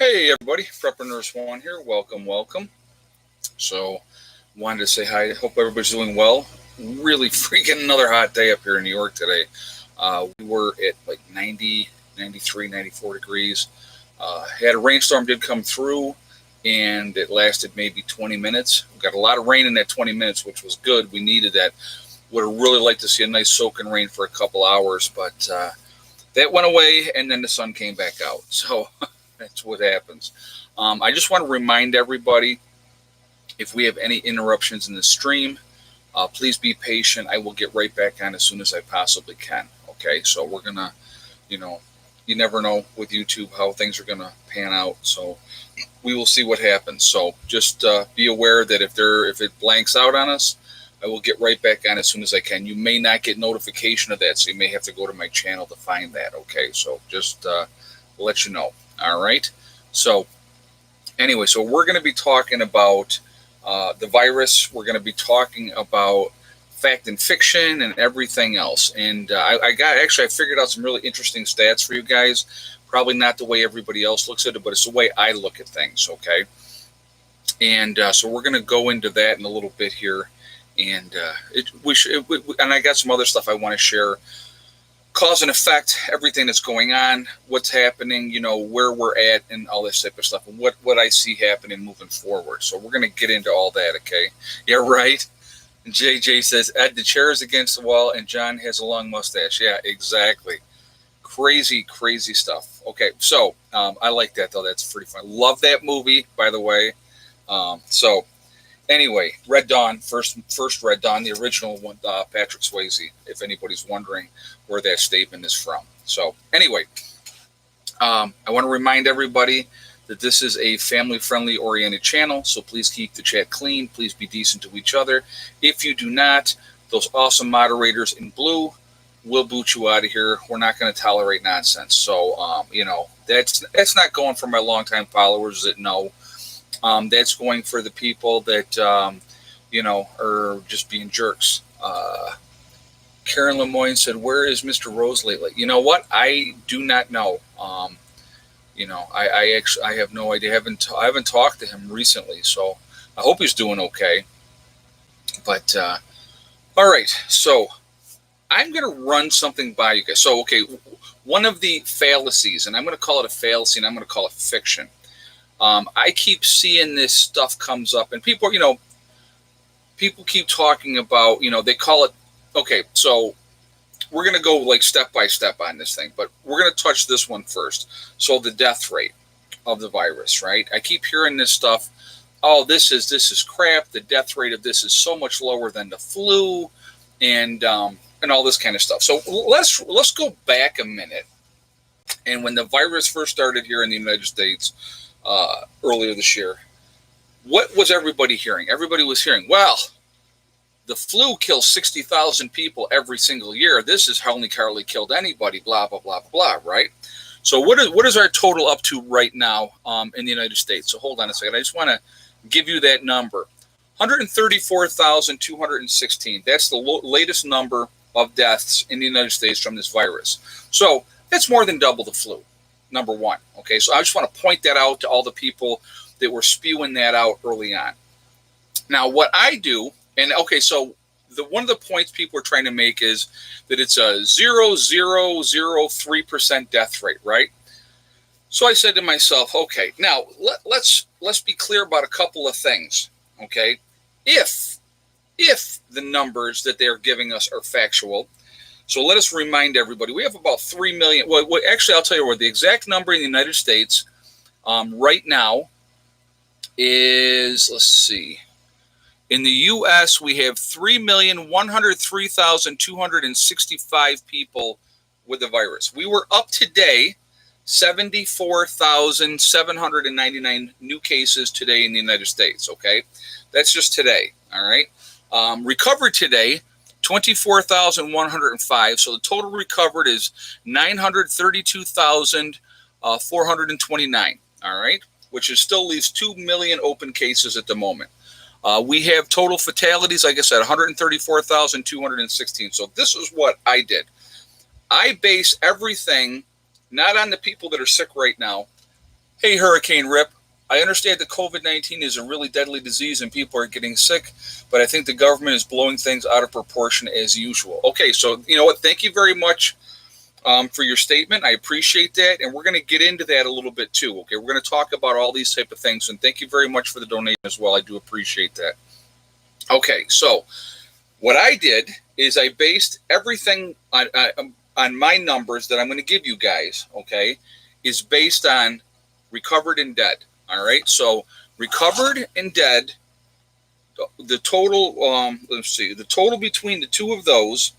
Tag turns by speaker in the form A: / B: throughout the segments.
A: Hey everybody, Prepper Nurse Juan here. Welcome. So, wanted to say hi. Hope everybody's doing well. Really freaking another hot day up here in New York today. We were at like 90, 93, 94 degrees. Had a rainstorm did come through, and it lasted maybe 20 minutes. We got a lot of rain in that 20 minutes, which was good. We needed that. Would have really liked to see a nice soaking rain for a couple hours, but that went away, and then the sun came back out. So that's what happens. I just want to remind everybody, if we have any interruptions in the stream, please be patient. I will get right back on as soon as I possibly can. Okay, so we're going to, you never know with YouTube how things are going to pan out. So we will see what happens. So just be aware that if it blanks out on us, I will get right back on as soon as I can. You may not get notification of that, so you may have to go to my channel to find that. Okay, so just let you know. All right. So anyway, so we're going to be talking about the virus. We're going to be talking about fact and fiction and everything else. And I figured out some really interesting stats for you guys. Probably not the way everybody else looks at it, but it's the way I look at things. Okay. And so we're going to go into that in a little bit here. And and I got some other stuff I want to share. Cause and effect, everything that's going on, what's happening, where we're at, and all this type of stuff, and what I see happening moving forward. So we're going to get into all that, okay? Yeah, right? And JJ says, Ed, the chair is against the wall, and John has a long mustache. Yeah, exactly. Crazy stuff. Okay, so I like that, though. That's pretty fun. Love that movie, by the way. Anyway, Red Dawn, first Red Dawn, the original one, Patrick Swayze, if anybody's wondering where that statement is from. So anyway, I want to remind everybody that this is a family-friendly oriented channel, so please keep the chat clean. Please be decent to each other. If you do not, those awesome moderators in blue will boot you out of here. We're not going to tolerate nonsense. So, that's not going for my longtime followers that know. That's going for the people that, are just being jerks. Karen Lemoyne said, where is Mr. Rose lately? You know what? I do not know. I have no idea. I haven't talked to him recently, so I hope he's doing okay. But, all right. So I'm going to run something by you guys. So, okay, one of the fallacies, and I'm going to call it a fallacy, and I'm going to call it fiction. I keep seeing this stuff comes up, and people keep talking about, they call it, okay, so we're going to go like step by step on this thing, but we're going to touch this one first. So the death rate of the virus, right? I keep hearing this stuff. Oh, this is crap. The death rate of this is so much lower than the flu and all this kind of stuff. So let's go back a minute. And when the virus first started here in the United States, earlier this year, what was everybody hearing? Everybody was hearing, well, the flu kills 60,000 people every single year. This has hardly killed anybody, blah, blah, blah, blah, right? So what is our total up to right now in the United States? So hold on a second. I just want to give you that number. 134,216. That's the latest number of deaths in the United States from this virus. So that's more than double the flu. Number one. Okay, so I just want to point that out to all the people that were spewing that out early on. Now, what I do, and okay, so one of the points people are trying to make is that it's a 0.0003% death rate, right? So I said to myself, okay, now let's be clear about a couple of things. Okay, if the numbers that they're giving us are factual. So let us remind everybody, we have about 3 million. Well, actually, I'll tell you what, the exact number in the United States right now is, let's see. In the U.S., we have 3,103,265 people with the virus. We were up today, 74,799 new cases today in the United States, okay? That's just today, all right? Recovered today, 24,105. So the total recovered is 932,429. All right, which still leaves 2 million open cases at the moment. We have total fatalities, like I said, 134,216. So this is what I did. I base everything not on the people that are sick right now, Hey, Hurricane Rip. I understand that COVID-19 is a really deadly disease and people are getting sick, but I think the government is blowing things out of proportion as usual. Okay, so you know what? Thank you very much for your statement. I appreciate that, and we're going to get into that a little bit too. Okay, we're going to talk about all these type of things, and thank you very much for the donation as well. I do appreciate that. Okay, so what I did is I based everything on my numbers that I'm going to give you guys. Okay, is based on recovered and dead. All right, so recovered and dead. The total, let's see, the total between the two of those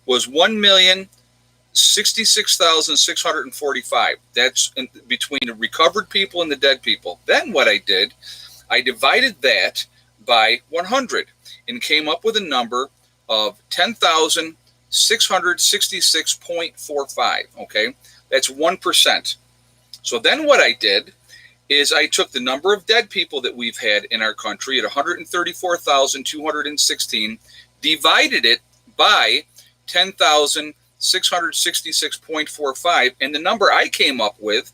A: was 1,066,645. That's between the recovered people and the dead people. Then what I did, I divided that by 100 and came up with a number of 10,666.45. Okay, that's 1%. So then what I did is I took the number of dead people that we've had in our country at 134,216, divided it by 10,666.45, and the number I came up with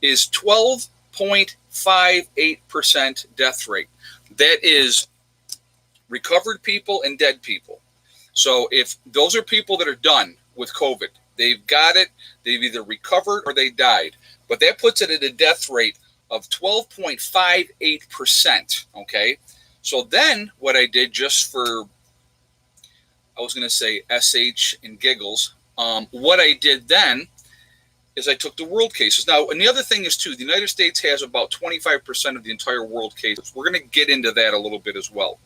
A: is 12.58% death rate. That is recovered people and dead people. So if those are people that are done with COVID, they've got it, they've either recovered or they died. But that puts it at a death rate of 12.58%. Okay. So then what I did, just for, I was going to say SH and giggles, what I did then is I took the world cases. Now, and the other thing is too, the United States has about 25% of the entire world cases. We're going to get into that a little bit as well.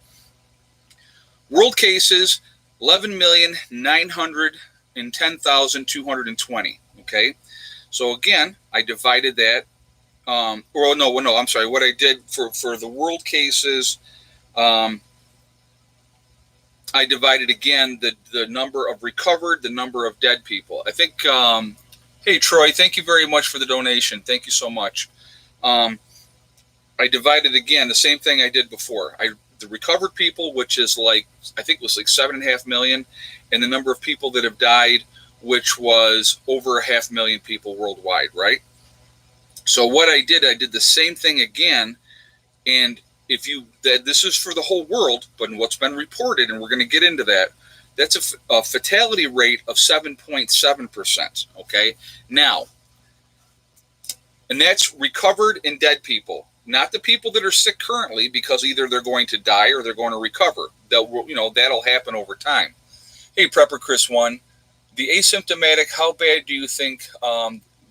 A: World cases, 11,910,220. Okay. So again, I divided that. I'm sorry. What I did for the world cases, I divided again the number of recovered, the number of dead people. I think, hey, Troy, thank you very much for the donation. Thank you so much. I divided again the same thing I did before. The recovered people, which is like, I think it was like 7.5 million, and the number of people that have died, which was over 500,000 people worldwide, right? So what I did the same thing again, and this is for the whole world, but what's been reported, and we're going to get into that, that's a fatality rate of 7.7%, okay? Now, and that's recovered and dead people, not the people that are sick currently, because either they're going to die or they're going to recover. That'll happen over time. Hey, Prepper Chris 1, the asymptomatic, how bad do you think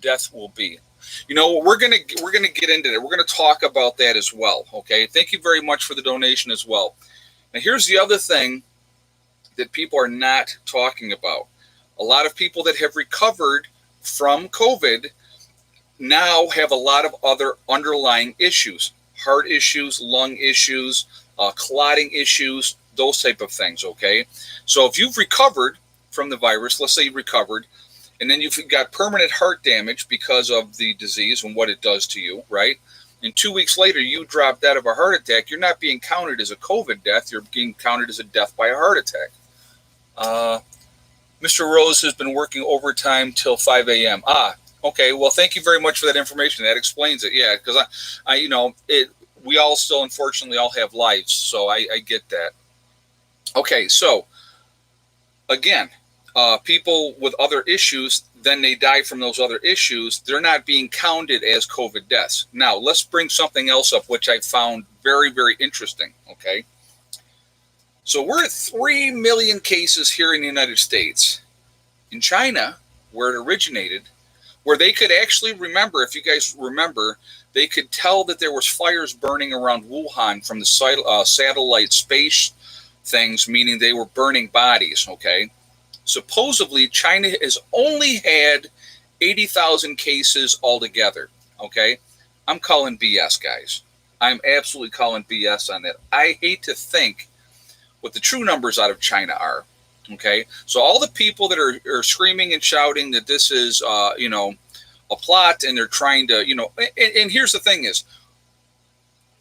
A: death will be? We're gonna get into that. We're gonna talk about that as well. Okay. Thank you very much for the donation as well. Now here's the other thing that people are not talking about. A lot of people that have recovered from COVID now have a lot of other underlying issues, heart issues, lung issues, clotting issues, those type of things. Okay. So if you've recovered from the virus, let's say you recovered, and then you've got permanent heart damage because of the disease and what it does to you, right? And 2 weeks later, you drop dead of a heart attack. You're not being counted as a COVID death. You're being counted as a death by a heart attack. Mr. Rose has been working overtime till 5 a.m. Okay. Well, thank you very much for that information. That explains it. Yeah, because we all still, unfortunately, all have lives. So I get that. Okay, so again, people with other issues, then they die from those other issues. They're not being counted as COVID deaths. Now, let's bring something else up, which I found very, very interesting. Okay. So we're at 3 million cases here in the United States. In China, where it originated, where they could actually remember, if you guys remember, they could tell that there was fires burning around Wuhan from the satellite space things, meaning they were burning bodies. Okay. Supposedly, China has only had 80,000 cases altogether. Okay. I'm calling BS, guys. I'm absolutely calling BS on that. I hate to think what the true numbers out of China are. Okay. So all the people that are screaming and shouting that this is, a plot, and they're trying to, and here's the thing is,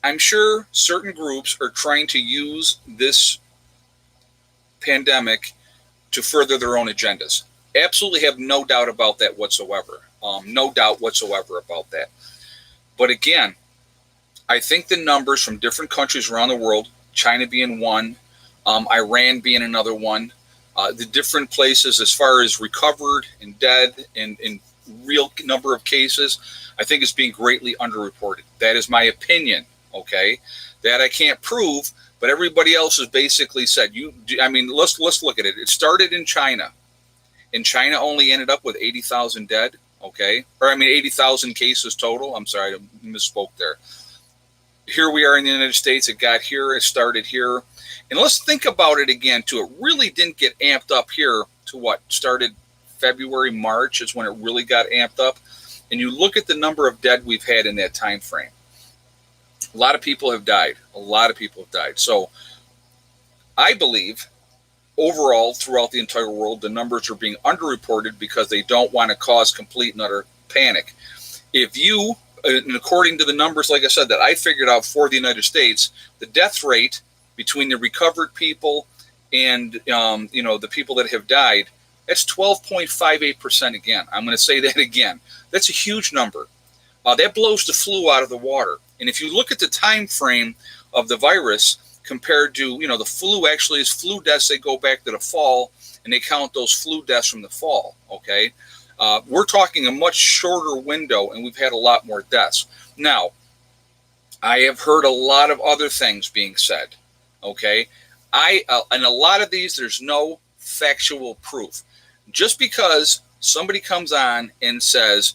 A: I'm sure certain groups are trying to use this pandemic to further their own agendas. Absolutely have no doubt about that whatsoever. No doubt whatsoever about that. But again, I think the numbers from different countries around the world, China being one, Iran being another one, the different places as far as recovered and dead and real number of cases, I think is being greatly underreported. That is my opinion, okay? That I can't prove, but everybody else has basically said, let's look at it. It started in China, and China only ended up with 80,000 dead, okay? 80,000 cases total. I'm sorry, I misspoke there. Here we are in the United States. It got here. It started here. And let's think about it again, too. It really didn't get amped up here to what? Started February, March is when it really got amped up. And you look at the number of dead we've had in that time frame. A lot of people have died. A lot of people have died. So I believe overall throughout the entire world, the numbers are being underreported because they don't want to cause complete and utter panic. If you, and according to the numbers, like I said, that I figured out for the United States, the death rate between the recovered people and the people that have died, that's 12.58% again. I'm going to say that again. That's a huge number. That blows the flu out of the water. And if you look at the time frame of the virus compared to, the flu actually is flu deaths, they go back to the fall and they count those flu deaths from the fall, okay? We're talking a much shorter window and we've had a lot more deaths. Now, I have heard a lot of other things being said, okay? And a lot of these, there's no factual proof. Just because somebody comes on and says,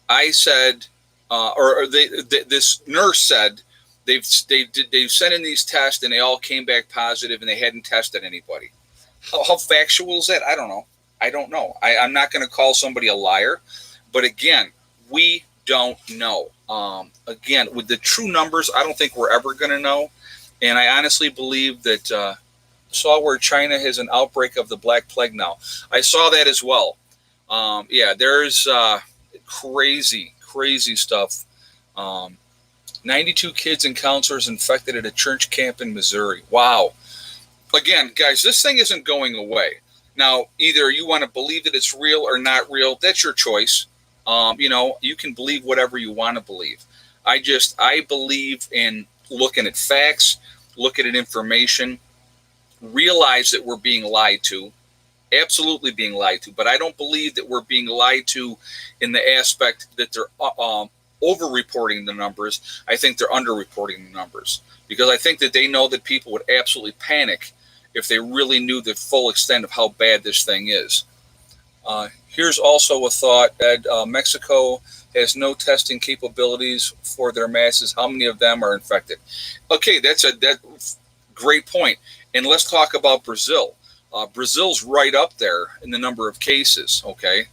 A: I said, this nurse said they've sent in these tests and they all came back positive and they hadn't tested anybody. How factual is that? I don't know. I'm not going to call somebody a liar, but again, we don't know. Again, with the true numbers, I don't think we're ever going to know. And I honestly believe that saw where China has an outbreak of the Black Plague now. I saw that as well. There's crazy stuff. 92 kids and counselors infected at a church camp in Missouri. Wow. Again, guys, this thing isn't going away. Now, either you want to believe that it's real or not real. That's your choice. You can believe whatever you want to believe. I believe in looking at facts, looking at information, realize that we're being lied to, absolutely being lied to. But I don't believe that we're being lied to in the aspect that they're over-reporting the numbers. I think they're under-reporting the numbers because I think that they know that people would absolutely panic if they really knew the full extent of how bad this thing is. Here's also a thought, Ed. Mexico has no testing capabilities for their masses. How many of them are infected? Okay, that's a great point. And let's talk about Brazil. Brazil's right up there in the number of cases, okay?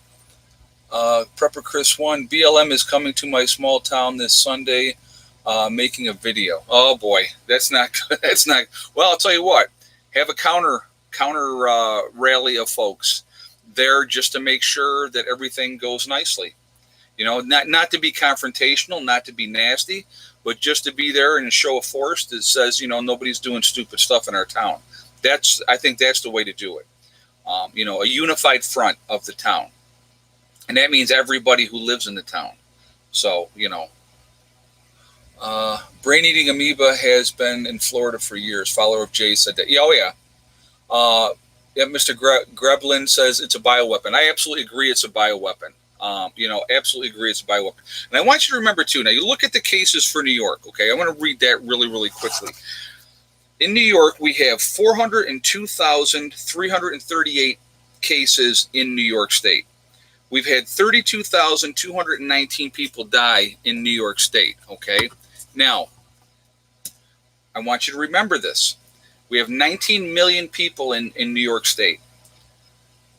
A: Prepper Chris 1, BLM is coming to my small town this Sunday, making a video. Oh boy, that's not good. That's not, well, I'll tell you what, have a counter rally of folks there just to make sure that everything goes nicely. Not to be confrontational, not to be nasty, but just to be there and show a force that says, nobody's doing stupid stuff in our town. I think that's the way to do it. A unified front of the town. And that means everybody who lives in the town. So, brain-eating amoeba has been in Florida for years. Follower of Jay said that. Mr. Greblin says it's a bioweapon. I absolutely agree it's a bioweapon. Absolutely agree it's a bioweapon. And I want you to remember, too, now you look at the cases for New York, okay? I want to read that really, really quickly. In New York, we have 402,338 cases in New York State. We've had 32,219 people die in New York State, okay? Now, I want you to remember this. We have 19 million people in New York State.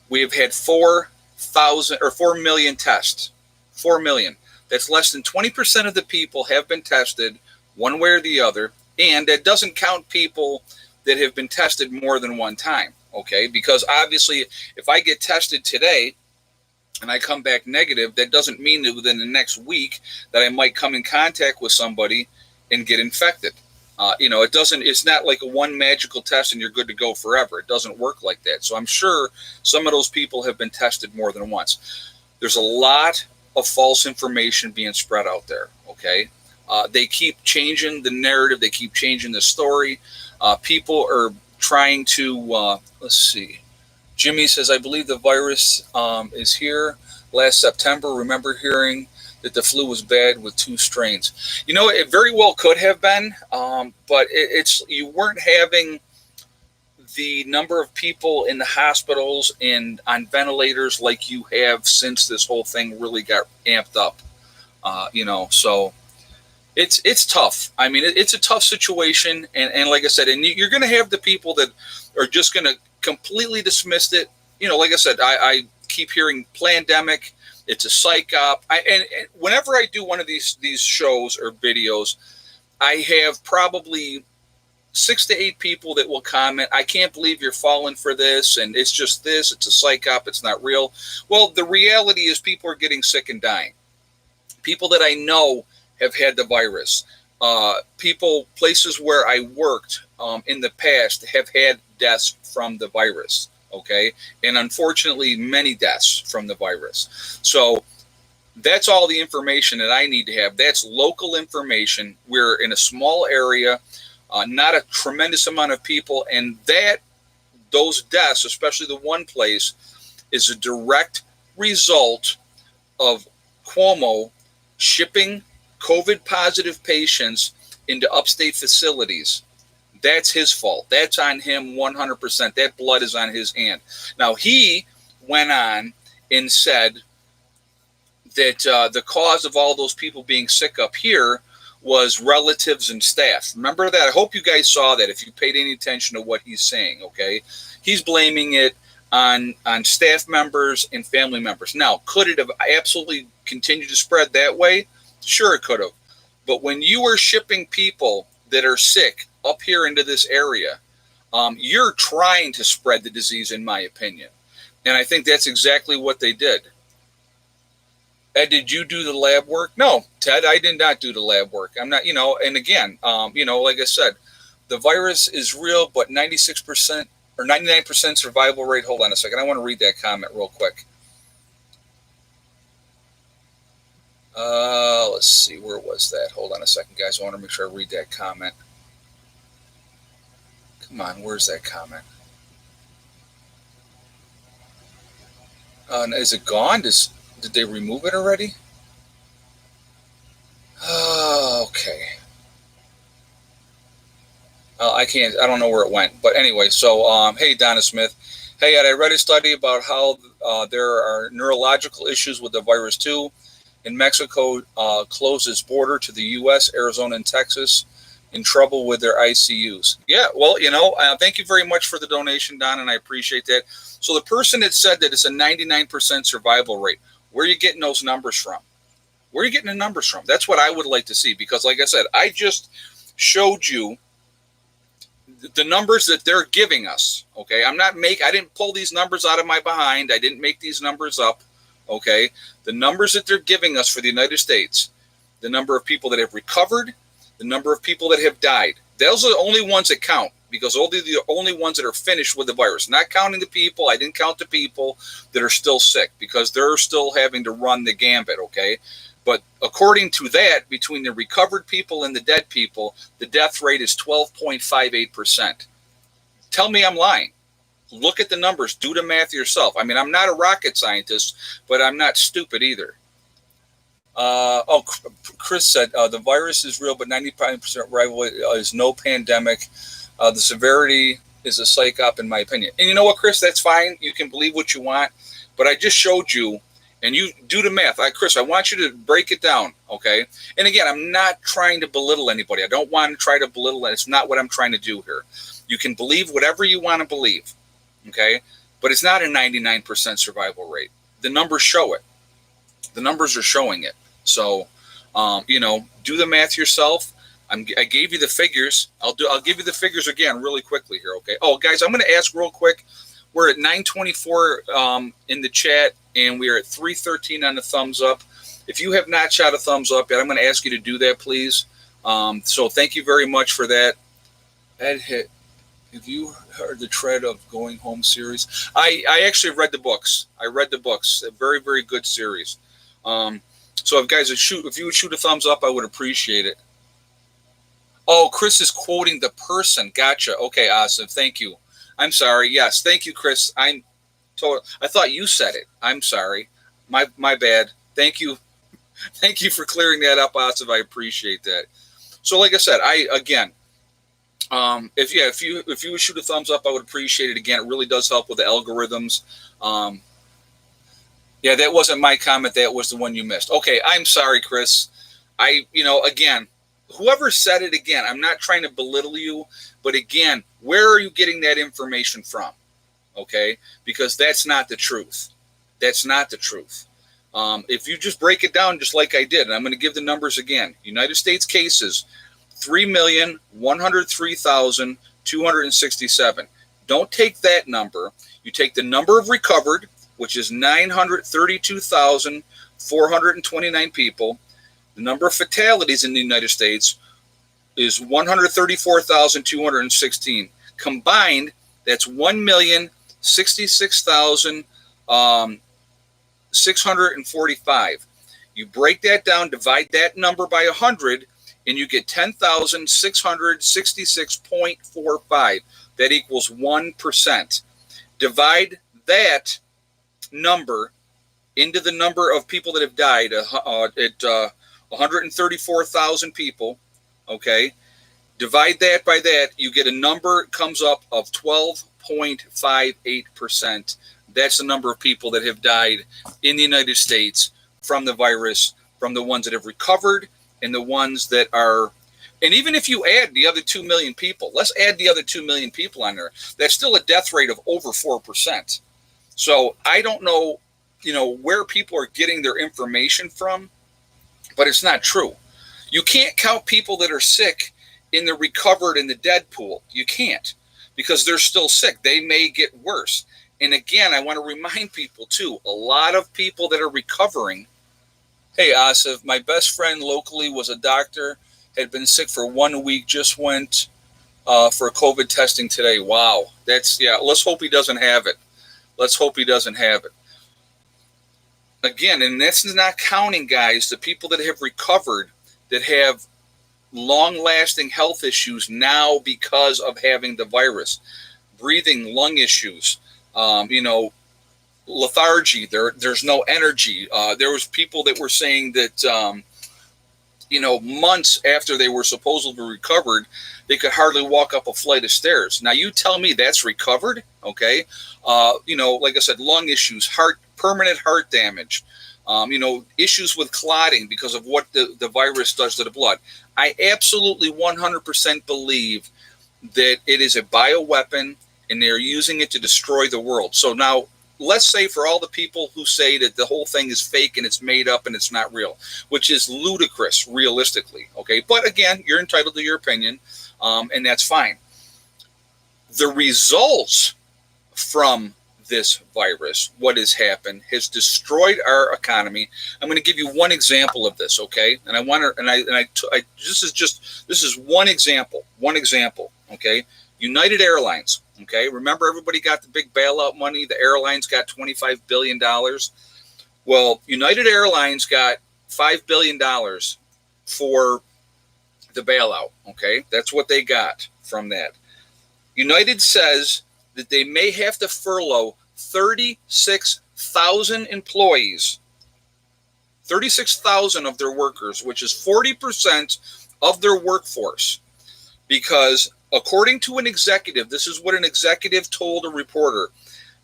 A: We have had 4 million tests. 4 million. That's less than 20% of the people have been tested one way or the other. And that doesn't count people that have been tested more than one time, okay? Because obviously, if I get tested today and I come back negative, that doesn't mean that within the next week that I might come in contact with somebody and get infected. It's not like a one magical test and you're good to go forever. It doesn't work like that. So I'm sure some of those people have been tested more than once. There's a lot of false information being spread out there, okay? They keep changing the narrative. They keep changing the story. People are trying to, let's see. Jimmy says, I believe the virus is here. Last September, remember hearing that the flu was bad with 2 strains. You know, it very well could have been, but it's you weren't having the number of people in the hospitals and on ventilators like you have since this whole thing really got amped up. So it's tough. I mean, it's a tough situation, and like I said, and you're going to have the people that are just going to completely dismiss it. You know, like I said, I keep hearing pandemic. It's a psych op. And whenever I do one of these shows or videos, I have probably 6 to 8 people that will comment, I can't believe you're falling for this, and it's just this, it's a psych op, it's not real. Well, the reality is people are getting sick and dying. People that I know have had the virus. Places where I worked in the past have had deaths from the virus, okay? And unfortunately, many deaths from the virus. So that's all the information that I need to have. That's local information. We're in a small area, not a tremendous amount of people, and those deaths, especially the one place, is a direct result of Cuomo shipping COVID positive patients into upstate facilities. That's his fault. That's on him 100%. That blood is on his hand. Now, he went on and said that the cause of all those people being sick up here was relatives and staff. Remember that? I hope you guys saw that if you paid any attention to what he's saying, okay? He's blaming it on staff members and family members. Now, could it have absolutely continued to spread that way? Sure, it could have. But when you are shipping people that are sick up here into this area, you're trying to spread the disease, in my opinion. And I think that's exactly what they did. Ed, did you do the lab work? No, Ted, I did not do the lab work. I'm not, and again, like I said, the virus is real, but 96% or 99% survival rate. Hold on a second. I want to read that comment real quick. Let's see, where was that? Hold on a second, guys. I want to make sure I read that comment. Come on, where's that comment? Is it gone? Did they remove it already? Okay. I don't know where it went. But anyway, so, hey, Donna Smith. Hey, Ed, I read a study about how there are neurological issues with the virus, too. In Mexico, closed its border to the U.S., Arizona, and Texas, in trouble with their ICUs. Yeah, well, thank you very much for the donation, Don, and I appreciate that. So the person that said that it's a 99% survival rate, where are you getting those numbers from? Where are you getting the numbers from? That's what I would like to see, because like I said, I just showed you the numbers that they're giving us, okay? I didn't pull these numbers out of my behind. I didn't make these numbers up, okay? The numbers that they're giving us for the United States, the number of people that have recovered, the number of people that have died, those are the only ones that count, because those are the only ones that are finished with the virus. Not counting the people. I didn't count the people that are still sick, because they're still having to run the gambit, okay? But according to that, between the recovered people and the dead people, the death rate is 12.58%. Tell me I'm lying. Look at the numbers. Do the math yourself. I mean, I'm not a rocket scientist, but I'm not stupid either. Chris said, the virus is real, but 95% rival is no pandemic. The severity is a psych op, in my opinion. And you know what, Chris? That's fine. You can believe what you want. But I just showed you, and you do the math. Chris, I want you to break it down, okay? And again, I'm not trying to belittle anybody. I don't want to try to belittle it. It's not what I'm trying to do here. You can believe whatever you want to believe, okay? But it's not a 99% survival rate. The numbers show it. The numbers are showing it. So, do the math yourself. I gave you the figures. I'll give you the figures again really quickly here, okay? Oh, guys, I'm going to ask real quick. We're at 924 in the chat, and we are at 313 on the thumbs up. If you have not shot a thumbs up yet, I'm going to ask you to do that, please. So thank you very much for that. Ed, have you heard the Tread of Going Home series? I actually read the books. I read the books. A very, very good series. So if you would shoot a thumbs up, I would appreciate it. Oh, Chris is quoting the person. Gotcha. Okay, Asif, thank you. I'm sorry. Yes, thank you, Chris. I thought you said it. I'm sorry. My bad. Thank you. Thank you for clearing that up, Asif. I appreciate that. So, like I said, if you would shoot a thumbs up, I would appreciate it. Again, it really does help with the algorithms. Yeah, that wasn't my comment. That was the one you missed. Okay, I'm sorry, Chris. Again, whoever said it, again, I'm not trying to belittle you, but again, where are you getting that information from? Okay, because that's not the truth. That's not the truth. If you just break it down just like I did, and I'm going to give the numbers again. United States cases, 3,103,267. Don't take that number. You take the number of recovered, which is 932,429 people. The number of fatalities in the United States is 134,216. Combined, that's 1,066,645. You break that down, divide that number by 100, and you get 10,666.45. That equals 1%. Divide that number into the number of people that have died at 134,000 people. Okay, divide that by that, you get a number, comes up of 12.58%. That's the number of people that have died in the United States from the virus, from the ones that have recovered and the ones that are. And even if you add the other 2 million people, let's add the other 2 million people on there, that's still a death rate of over 4%. So I don't know, where people are getting their information from, but it's not true. You can't count people that are sick in the recovered and the dead pool. You can't, because they're still sick. They may get worse. And again, I want to remind people too, a lot of people that are recovering. Hey, Asif, my best friend locally was a doctor, had been sick for 1 week, just went for COVID testing today. Wow. Let's hope he doesn't have it. Let's hope he doesn't have it. Again, and that's not counting, guys, the people that have recovered that have long-lasting health issues now because of having the virus, breathing, lung issues, lethargy. There's no energy. There was people that were saying that, months after they were supposedly recovered, they could hardly walk up a flight of stairs. Now, you tell me that's recovered, okay? Like I said, lung issues, permanent heart damage, issues with clotting because of what the virus does to the blood. I absolutely 100% believe that it is a bioweapon and they're using it to destroy the world. So now, let's say for all the people who say that the whole thing is fake and it's made up and it's not real, which is ludicrous realistically, okay? But again, you're entitled to your opinion, and that's fine. The results from this virus, what has happened, has destroyed our economy. I'm going to give you one example of this, okay? And this is one example, okay? United Airlines, okay? Remember, everybody got the big bailout money. The airlines got $25 billion. Well, United Airlines got $5 billion for the bailout, okay? That's what they got from that. United says that they may have to furlough 36,000 employees, 36,000 of their workers, which is 40% of their workforce, because according to an executive, this is what an executive told a reporter,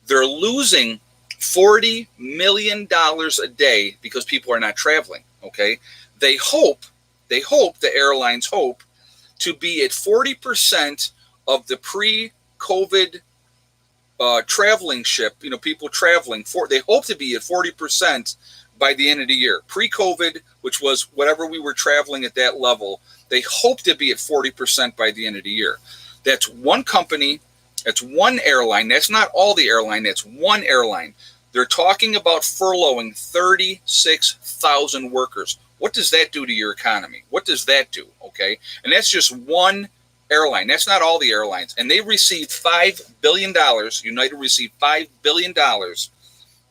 A: they're losing $40 million a day because people are not traveling, okay? The airlines hope to be at 40% of the pre-COVID traveling ship, people traveling, they hope to be at 40% by the end of the year. Pre-COVID, which was whatever we were traveling at that level, they hope to be at 40% by the end of the year. That's one company. That's one airline. That's not all the airline. That's one airline. They're talking about furloughing 36,000 workers. What does that do to your economy? What does that do? Okay. And that's just one airline. That's not all the airlines. And they received $5 billion. United received $5 billion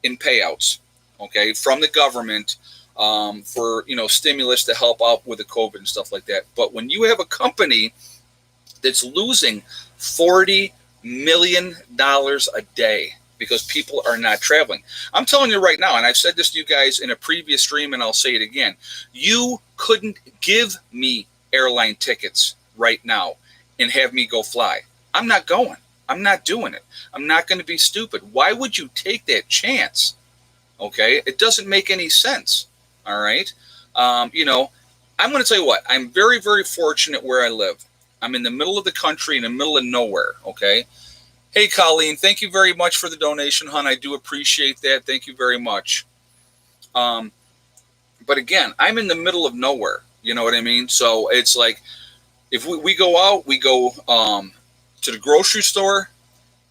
A: in payouts, okay, from the government for, stimulus to help out with the COVID and stuff like that. But when you have a company that's losing $40 million a day because people are not traveling, I'm telling you right now, and I've said this to you guys in a previous stream, and I'll say it again, you couldn't give me airline tickets right now and have me go fly. I'm not going. I'm not doing it. I'm not going to be stupid. Why would you take that chance? Okay, it doesn't make any sense. All right. I'm going to tell you what, I'm very, very fortunate where I live. I'm in the middle of the country, in the middle of nowhere. Okay. Hey, Colleen, thank you very much for the donation, hon. I do appreciate that. Thank you very much. But again, I'm in the middle of nowhere. You know what I mean? So it's like, if we go out, we go to the grocery store.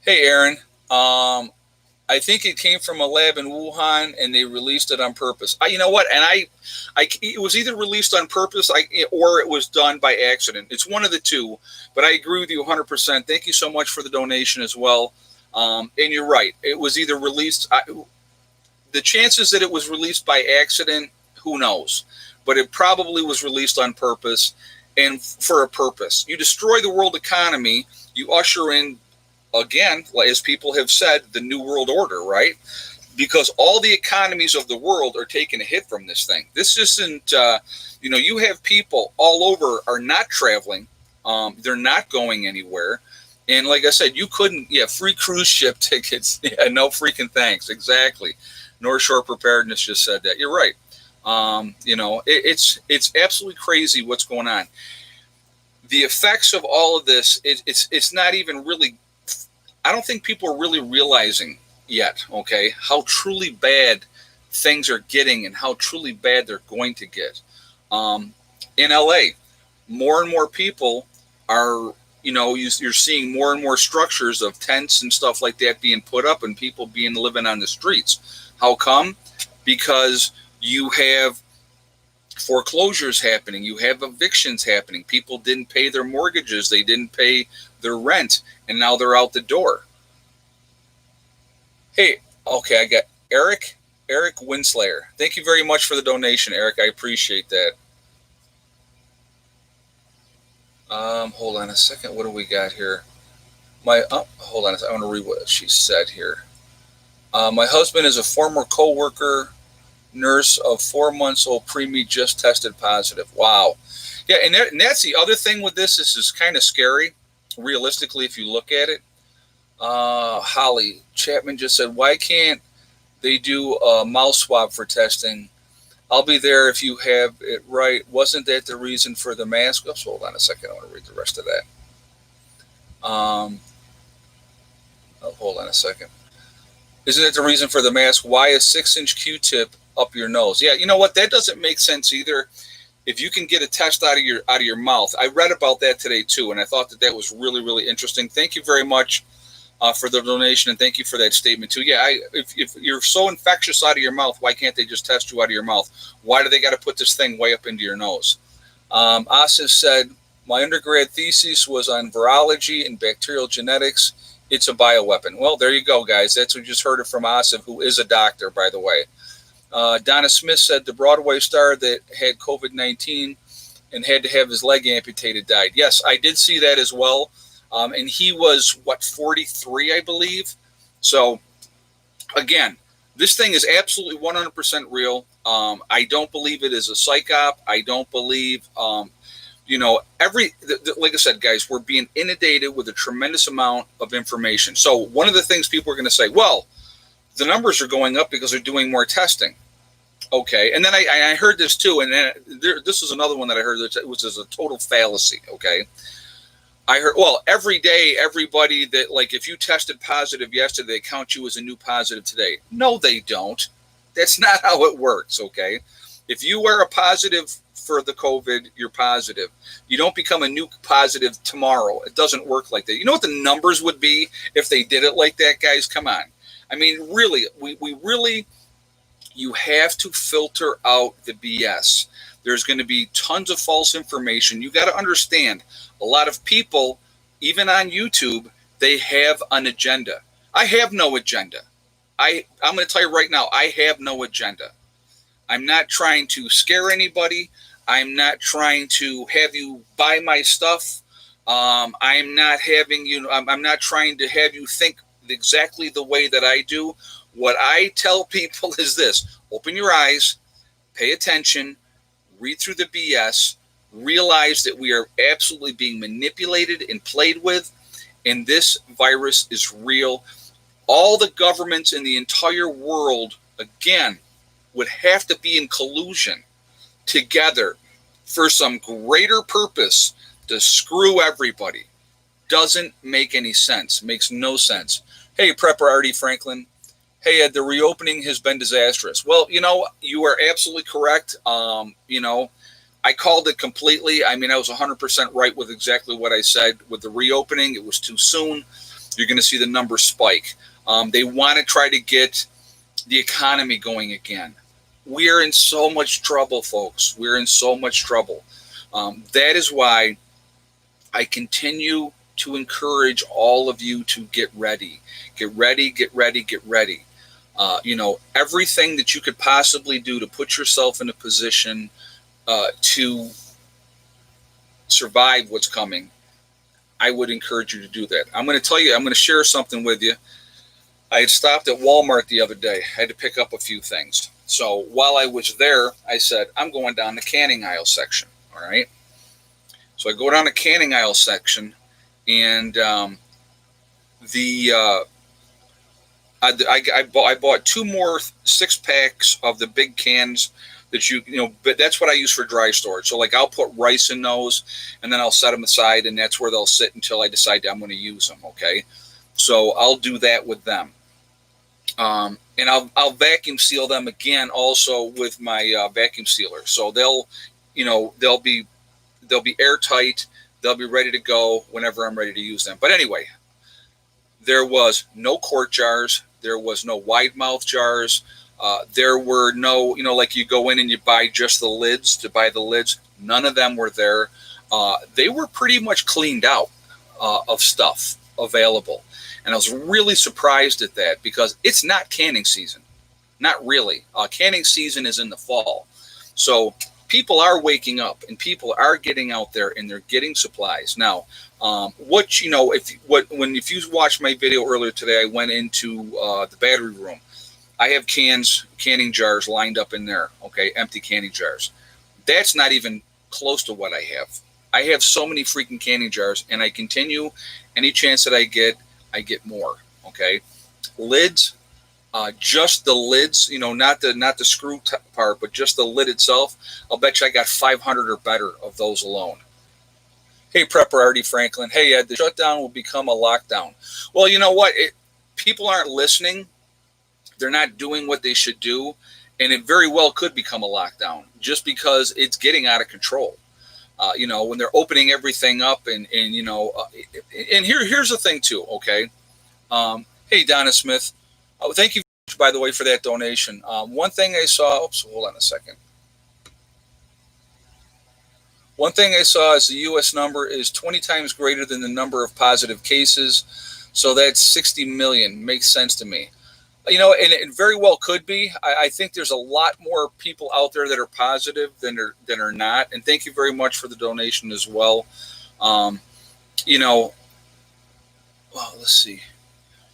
A: Hey, Aaron, I think it came from a lab in Wuhan, and they released it on purpose. You know what? And it was either released on purpose or it was done by accident. It's one of the two. But I agree with you 100%. Thank you so much for the donation as well. And you're right. It was either released. The chances that it was released by accident, who knows? But it probably was released on purpose and for a purpose. You destroy the world economy. You usher in, again, as people have said, the New World Order, right? Because all the economies of the world are taking a hit from this thing. This isn't, you have people all over are not traveling. They're not going anywhere. And like I said, you couldn't, free cruise ship tickets. Yeah, no freaking thanks. Exactly. North Shore Preparedness just said that. You're right. It's absolutely crazy what's going on. The effects of all of this, it's not even really, I don't think people are really realizing yet, okay, how truly bad things are getting and how truly bad they're going to get. In LA, more and more people are, you're seeing more and more structures of tents and stuff like that being put up and people living on the streets. How come? Because you have foreclosures happening. You have evictions happening. People didn't pay their mortgages. They didn't pay their rent, and now they're out the door. Hey, okay, I got Eric Winslayer. Thank you very much for the donation, Eric. I appreciate that. Hold on a second. What do we got here? Hold on a second. I want to read what she said here. My husband is a former co-worker nurse of 4 months old preemie just tested positive. Wow. Yeah, and that's the other thing with this. This is kind of scary, realistically, if you look at it. Holly Chapman just said, why can't they do a mouth swab for testing? I'll be there if you have it right. Wasn't that the reason for the mask? Oh, hold on a second. I want to read the rest of that. Hold on a second. Isn't it the reason for the mask? Why a 6-inch Q-tip up your nose? Yeah, you know what? That doesn't make sense either. If you can get a test out of your mouth, I read about that today too, and I thought that was really, really interesting. Thank you very much for the donation, and thank you for that statement too. Yeah, if you're so infectious out of your mouth, why can't they just test you out of your mouth? Why do they got to put this thing way up into your nose? Asif said, my undergrad thesis was on virology and bacterial genetics. It's a bioweapon. Well, there you go, guys. That's what we just heard it from Asif, who is a doctor, by the way. Donna Smith said the Broadway star that had COVID-19 and had to have his leg amputated died. Yes, I did see that as well. And he was, 43, I believe. So, again, this thing is absolutely 100% real. I don't believe it is a psych op. I don't believe, like I said, guys, we're being inundated with a tremendous amount of information. So one of the things people are going to say, well, the numbers are going up because they're doing more testing. Okay. And then I heard this too. And then this is another one that I heard, which is a total fallacy. Okay. I heard, well, every day, everybody that, like, if you tested positive yesterday, they count you as a new positive today. No, they don't. That's not how it works. Okay. If you are a positive for the COVID, you're positive. You don't become a new positive tomorrow. It doesn't work like that. You know what the numbers would be if they did it like that, guys? Come on. I mean, really, we really, you have to filter out the BS. There's going to be tons of false information. You got to understand, a lot of people, even on YouTube, they have an agenda. I have no agenda. I'm going to tell you right now, I have no agenda. I'm not trying to scare anybody. I'm not trying to have you buy my stuff. I'm not having you. I'm not trying to have you think exactly the way that I do. What I tell people is this: open your eyes, pay attention, read through the BS, realize that we are absolutely being manipulated and played with, and this virus is real. All the governments in the entire world, again, would have to be in collusion together for some greater purpose to screw everybody. Doesn't make any sense. Makes no sense. Hey, Prepper Artie Franklin. Hey, Ed, the reopening has been disastrous. Well, you are absolutely correct. I called it completely. I mean, I was 100% right with exactly what I said. With the reopening, it was too soon. You're going to see the numbers spike. They want to try to get the economy going again. We're in so much trouble, folks. We're in so much trouble. That is why I continue to encourage all of you to get ready. Get ready, get ready, get ready. Everything that you could possibly do to put yourself in a position to survive what's coming, I would encourage you to do that. I'm going to share something with you. I had stopped at Walmart the other day. I had to pick up a few things. So while I was there, I said, I'm going down the canning aisle section. All right. So I go down the canning aisle section, and I bought 2 more 6-packs of the big cans that but that's what I use for dry storage. So like I'll put rice in those, and then I'll set them aside, and that's where they'll sit until I decide I'm going to use them. Okay. So I'll do that with them. And I'll vacuum seal them again also with my vacuum sealer. So they'll be airtight. They'll be ready to go whenever I'm ready to use them. But anyway, there was no quart jars. There was no wide mouth jars. There were no, like you go in and you buy just the lids to buy the lids. None of them were there. They were pretty much cleaned out of stuff available. And I was really surprised at that because it's not canning season. Not really. Canning season is in the fall. So people are waking up and people are getting out there and they're getting supplies. Now, if you watched my video earlier today, I went into the battery room. I have canning jars lined up in there, okay, empty canning jars. That's not even close to what I have. I have so many freaking canning jars, and I continue. Any chance that I get more, okay? Lids, just the lids, not the screw part, but just the lid itself. I'll bet you I got 500 or better of those alone. Hey, Prepper Artie Franklin. Hey, Ed, the shutdown will become a lockdown. Well, you know what? People aren't listening. They're not doing what they should do. And it very well could become a lockdown just because it's getting out of control. When they're opening everything up and here's the thing too. Okay. Hey, Donna Smith. Thank you, by the way, for that donation. One thing I saw, hold on a second. One thing I saw is the U.S. number is 20 times greater than the number of positive cases. So that's 60 million. Makes sense to me. And it very well could be. I think there's a lot more people out there that are positive than are not. And thank you very much for the donation as well. Well, let's see.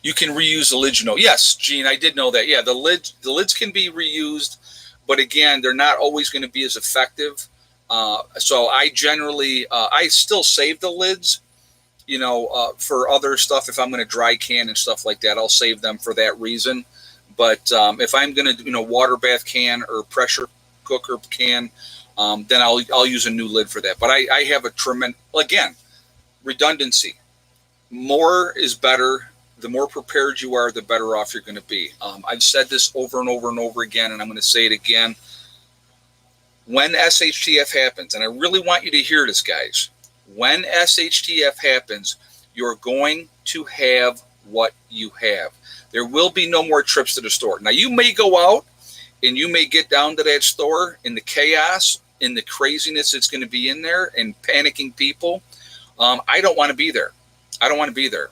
A: You can reuse the lids, Yes, Gene, I did know that. Yeah, the lids can be reused, but again, they're not always going to be as effective. So I generally, I still save the lids. For other stuff, if I'm going to dry can and stuff like that, I'll save them for that reason. But if I'm going to, water bath can or pressure cooker can, then I'll use a new lid for that. But I have a tremendous, again, redundancy. More is better. The more prepared you are, the better off you're going to be. I've said this over and over and over again, and I'm going to say it again. When SHTF happens, and I really want you to hear this, guys. When SHTF happens, you're going to have what you have. There will be no more trips to the store. Now, you may go out and you may get down to that store in the chaos, in the craziness that's going to be in there and panicking people. I don't want to be there. I don't want to be there.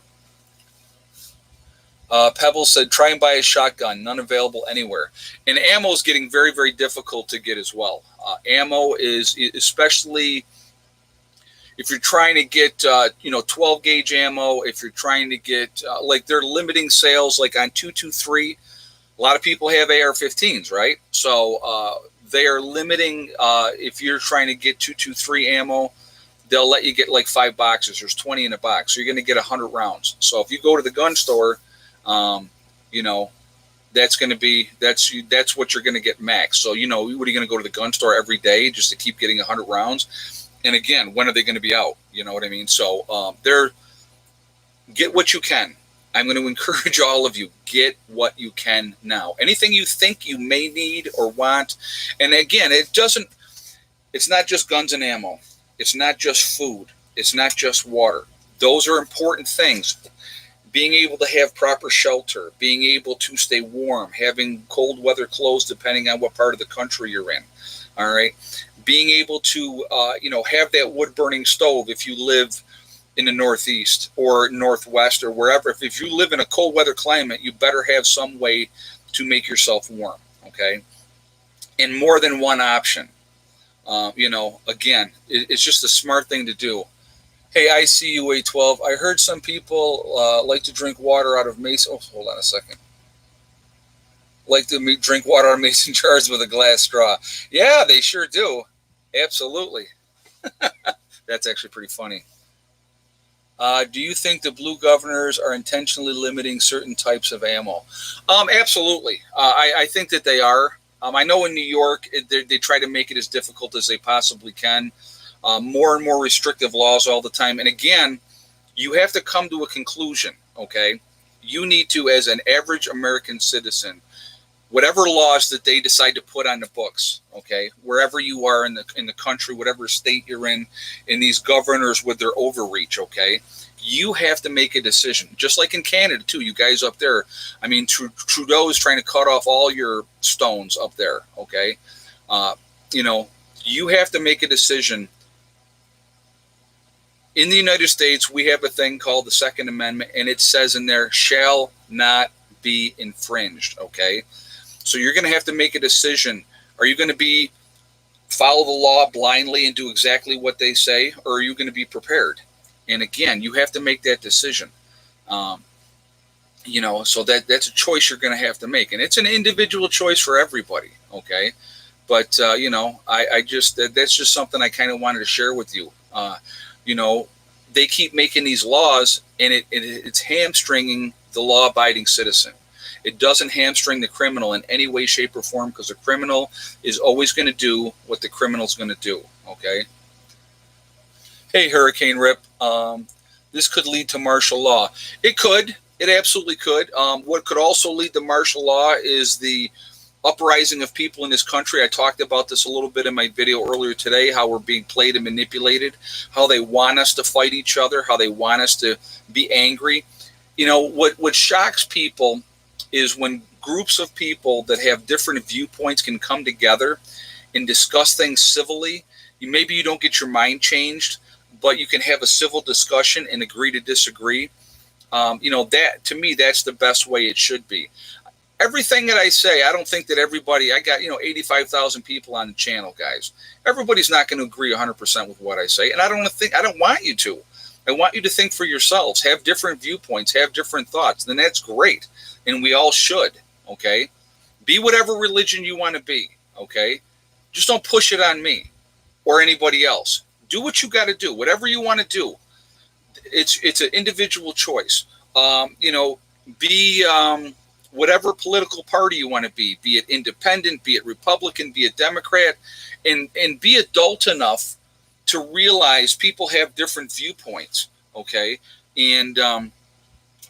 A: Pebble said, try and buy a shotgun. None available anywhere. And ammo is getting very, very difficult to get as well. Ammo is, especially if you're trying to get, 12 gauge ammo, if you're trying to get, like they're limiting sales, like on 223, a lot of people have AR-15s, right? So they are limiting, if you're trying to get 223 ammo, they'll let you get like 5 boxes. There's 20 in a box. So you're going to get 100 rounds. So if you go to the gun store, that's going to be, that's what you're going to get max. So, what are you going to go to the gun store every day just to keep getting 100 rounds? And again, when are they going to be out? You know what I mean? So get what you can. I'm going to encourage all of you, get what you can now. Anything you think you may need or want. And again, it's not just guns and ammo. It's not just food. It's not just water. Those are important things. Being able to have proper shelter, being able to stay warm, having cold weather clothes depending on what part of the country you're in. All right. Being able to, have that wood burning stove if you live in the Northeast or Northwest or wherever. If you live in a cold weather climate, you better have some way to make yourself warm. Okay. And more than one option. Again, it's just a smart thing to do. Hey, I see you, A12. I heard some people like to drink water out of mason. Oh, hold on a second. Like to drink water out of mason jars with a glass straw. Yeah, they sure do. Absolutely. That's actually pretty funny. Do you think the blue governors are intentionally limiting certain types of ammo? Absolutely. I think that they are. I know in New York, they try to make it as difficult as they possibly can. More and more restrictive laws all the time. And again, you have to come to a conclusion, okay? You need to, as an average American citizen, whatever laws that they decide to put on the books, okay, wherever you are in the country, whatever state you're in these governors with their overreach, okay, you have to make a decision. Just like in Canada, too, you guys up there. I mean, Trudeau is trying to cut off all your stones up there, okay? You have to make a decision. In the United States, we have a thing called the Second Amendment, and it says in there, shall not be infringed, okay? So you're going to have to make a decision. Are you going to follow the law blindly and do exactly what they say, or are you going to be prepared? And again, you have to make that decision. So that's a choice you're going to have to make. And it's an individual choice for everybody, okay? But, that's just something I kind of wanted to share with you. They keep making these laws, and it's hamstringing the law-abiding citizen. It doesn't hamstring the criminal in any way, shape, or form, because the criminal is always going to do what the criminal's going to do, okay? Hey, Hurricane Rip, this could lead to martial law. It could. It absolutely could. What could also lead to martial law is the uprising of people in this country. I talked about this a little bit in my video earlier today, how we're being played and manipulated, how they want us to fight each other, how they want us to be angry. What shocks people is when groups of people that have different viewpoints can come together and discuss things civilly. Maybe you don't get your mind changed, but you can have a civil discussion and agree to disagree. That, to me, that's the best way it should be. Everything that I say, I don't think that everybody, I got, 85,000 people on the channel, guys. Everybody's not going to agree 100% with what I say. And I don't want you to. I want you to think for yourselves, have different viewpoints, have different thoughts. Then that's great. And we all should, okay? Be whatever religion you want to be, okay? Just don't push it on me or anybody else. Do what you got to do. Whatever you want to do. It's an individual choice. Be whatever political party you want to be it independent, be it Republican, be it Democrat, and be adult enough to realize people have different viewpoints, okay? And I'm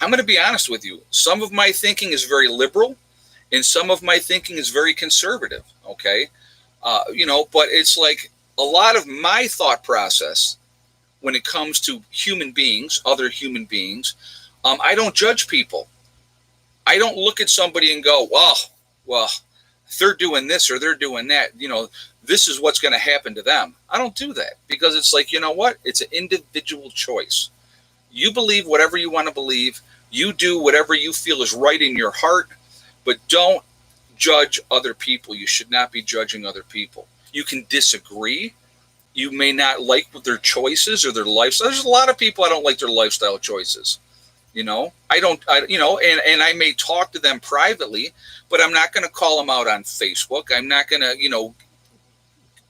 A: going to be honest with you. Some of my thinking is very liberal, and some of my thinking is very conservative, okay? But it's like a lot of my thought process when it comes to human beings, other human beings, I don't judge people. I don't look at somebody and go, well, they're doing this or they're doing that. This is what's going to happen to them. I don't do that because it's like, you know what? It's an individual choice. You believe whatever you want to believe. You do whatever you feel is right in your heart, but don't judge other people. You should not be judging other people. You can disagree. You may not like their choices or their lifestyle. There's a lot of people I don't like their lifestyle choices. And I may talk to them privately, but I'm not going to call them out on Facebook. I'm not going to,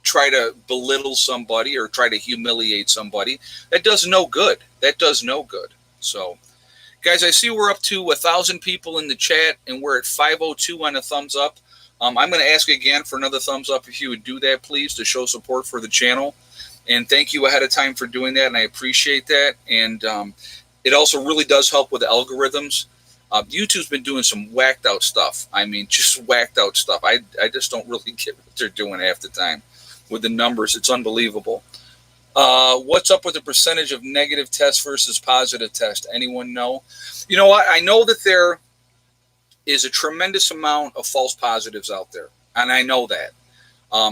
A: try to belittle somebody or try to humiliate somebody. That does no good. So, guys, I see we're up to 1,000 people in the chat, and we're at 502 on a thumbs up. I'm going to ask again for another thumbs up if you would do that, please, to show support for the channel. And thank you ahead of time for doing that, and I appreciate that. And it also really does help with the algorithms. YouTube's been doing some whacked out stuff. I mean, just whacked out stuff. I just don't really get what they're doing half the time with the numbers. It's unbelievable. What's up with the percentage of negative tests versus positive tests? Anyone know? You know what? I know that there is a tremendous amount of false positives out there, and I know that.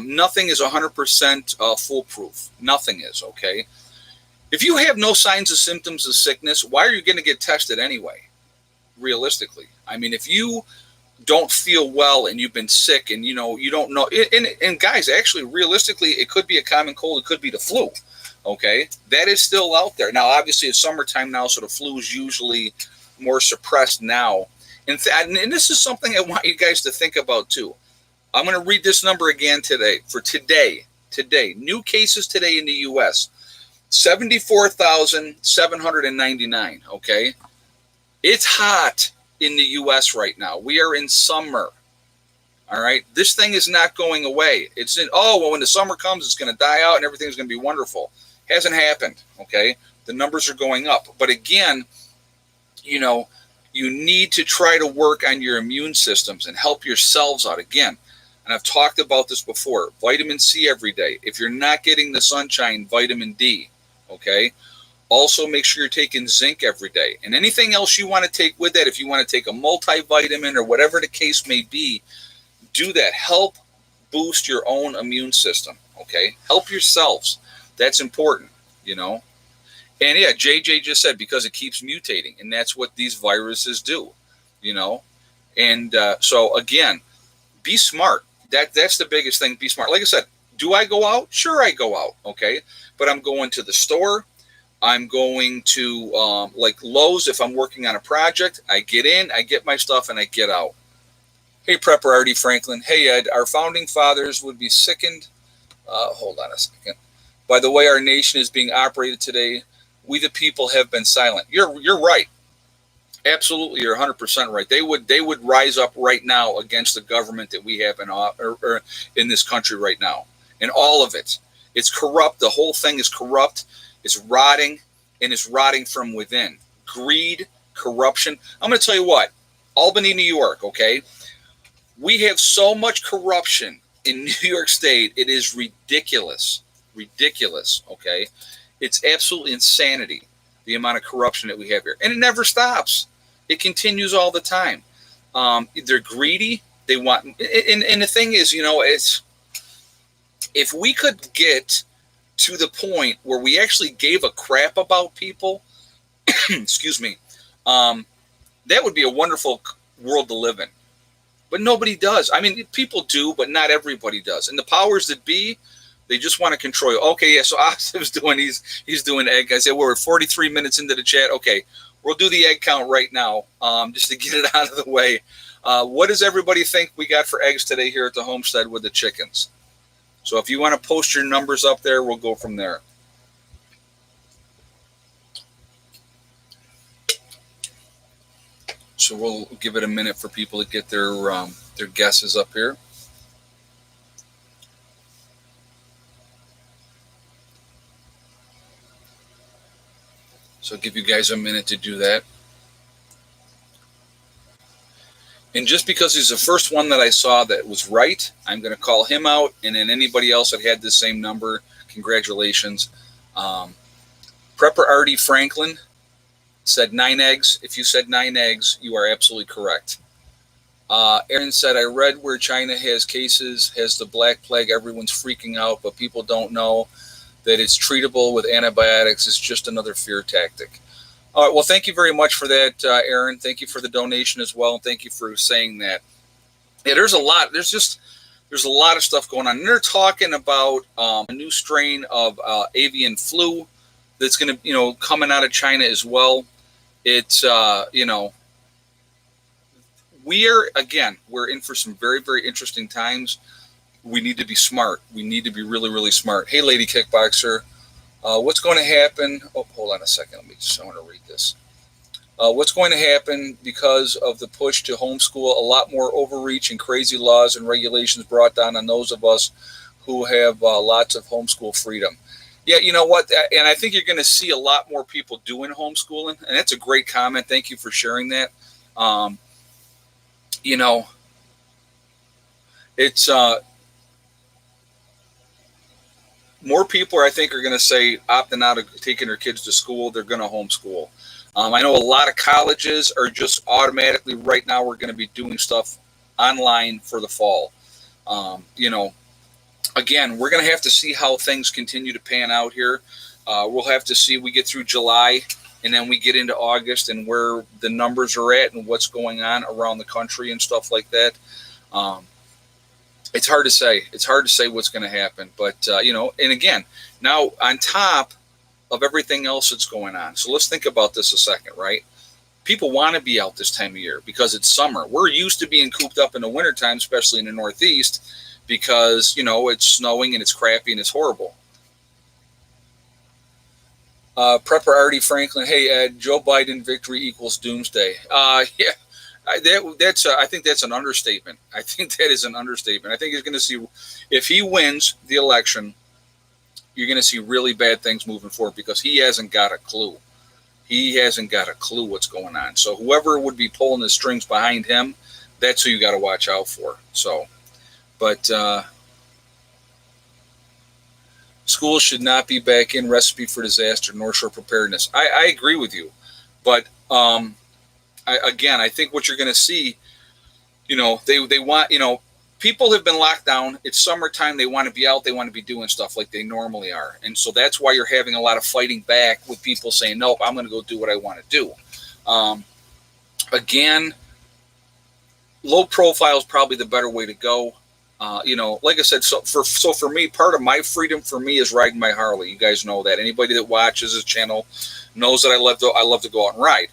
A: Nothing is 100% foolproof. Nothing is, okay? If you have no signs or symptoms of sickness, why are you going to get tested anyway, realistically? I mean, if you don't feel well and you've been sick and, you don't know, and guys, actually, realistically, it could be a common cold. It could be the flu, okay? That is still out there. Now, obviously, it's summertime now, so the flu is usually more suppressed now. And this is something I want you guys to think about, too. I'm going to read this number again today. For today, new cases today in the U.S., 74,799, okay? It's hot in the U.S. right now. We are in summer, all right? This thing is not going away. When the summer comes, it's going to die out and everything's going to be wonderful. Hasn't happened, okay? The numbers are going up. But again, you need to try to work on your immune systems and help yourselves out. Again, and I've talked about this before, vitamin C every day. If you're not getting the sunshine, vitamin D. Okay. Also, make sure you're taking zinc every day. And anything else you want to take with that, if you want to take a multivitamin or whatever the case may be, do that. Help boost your own immune system. Okay. Help yourselves. That's important, And yeah, JJ just said because it keeps mutating. And that's what these viruses do, And so, again, be smart. That's the biggest thing. Be smart. Like I said, do I go out? Sure, I go out. Okay. But I'm going to the store. I'm going to like Lowe's if I'm working on a project. I get in, I get my stuff, and I get out. Hey, Prepper Artie Franklin. Hey, Ed. Our founding fathers would be sickened. Hold on a second. By the way our nation is being operated today, we the people have been silent. You're right. Absolutely, you're 100% right. They would rise up right now against the government that we have in this country right now, and all of it. It's corrupt. The whole thing is corrupt. It's rotting, and it's rotting from within. Greed, corruption. I'm going to tell you what. Albany, New York, okay? We have so much corruption in New York State. It is ridiculous. Ridiculous, okay? It's absolutely insanity, the amount of corruption that we have here. And it never stops. It continues all the time. They're greedy. They want, and the thing is, it's, if we could get to the point where we actually gave a crap about people, excuse me, that would be a wonderful world to live in. But nobody does. I mean, people do, but not everybody does. And the powers that be, they just want to control you. Okay, yeah, so Osip's doing, he's doing egg. I said, we're 43 minutes into the chat. Okay, we'll do the egg count right now, just to get it out of the way. What does everybody think we got for eggs today here at the homestead with the chickens? So if you want to post your numbers up there, we'll go from there. So we'll give it a minute for people to get their guesses up here. So I'll give you guys a minute to do that. And just because he's the first one that I saw that was right, I'm going to call him out. And then anybody else that had the same number, congratulations. Prepper Artie Franklin said 9 eggs. If you said 9 eggs, you are absolutely correct. Aaron said, I read where China has cases, has the Black Plague. Everyone's freaking out, but people don't know that it's treatable with antibiotics. It's just another fear tactic. All right. Well, thank you very much for that, Aaron. Thank you for the donation as well, and thank you for saying that. Yeah, there's a lot. There's a lot of stuff going on. And they're talking about a new strain of avian flu that's going to, coming out of China as well. It's, we're in for some very, very interesting times. We need to be smart. We need to be really, really smart. Hey, Lady Kickboxer, what's going to happen? Oh, hold on a second. I want to read this. What's going to happen because of the push to homeschool? A lot more overreach and crazy laws and regulations brought down on those of us who have lots of homeschool freedom. Yeah, you know what? And I think you're going to see a lot more people doing homeschooling. And that's a great comment. Thank you for sharing that. It's more people, I think, are going to say opting out of taking their kids to school. They're going to homeschool. I know a lot of colleges are just automatically right now we're going to be doing stuff online for the fall. Again, we're going to have to see how things continue to pan out here. We'll have to see. We get through July and then we get into August and where the numbers are at and what's going on around the country and stuff like that. It's hard to say. It's hard to say what's going to happen. But, and again, now on top of everything else that's going on. So let's think about this a second, right? People want to be out this time of year because it's summer. We're used to being cooped up in the wintertime, especially in the Northeast, because, it's snowing and it's crappy and it's horrible. Prepper Artie Franklin, hey, Ed, Joe Biden victory equals doomsday. Yeah. I think that's an understatement. I think that is an understatement. I think he's going to see, if he wins the election, you're going to see really bad things moving forward because he hasn't got a clue. He hasn't got a clue what's going on. So whoever would be pulling the strings behind him, that's who you got to watch out for. So, but schools should not be back in. Recipe for disaster, North Shore preparedness. I agree with you, but I think what you're going to see, they want, people have been locked down. It's summertime. They want to be out. They want to be doing stuff like they normally are. And so that's why you're having a lot of fighting back with people saying, nope, I'm going to go do what I want to do. Again, low profile is probably the better way to go. Like I said, so for me, part of my freedom for me is riding my Harley. You guys know that. Anybody that watches this channel knows that I love to go out and ride.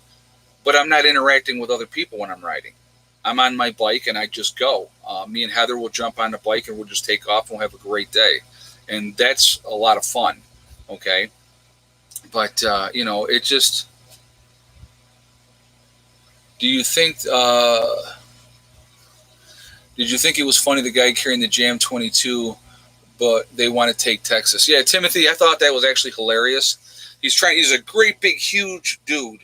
A: But I'm not interacting with other people when I'm riding. I'm on my bike and I just go. Me and Heather will jump on the bike and we'll just take off and we'll have a great day. And that's a lot of fun. Okay. But, it just, did you think it was funny, the guy carrying the Jam 22, but they want to take Texas? Yeah, Timothy, I thought that was actually hilarious. He's a great big huge dude.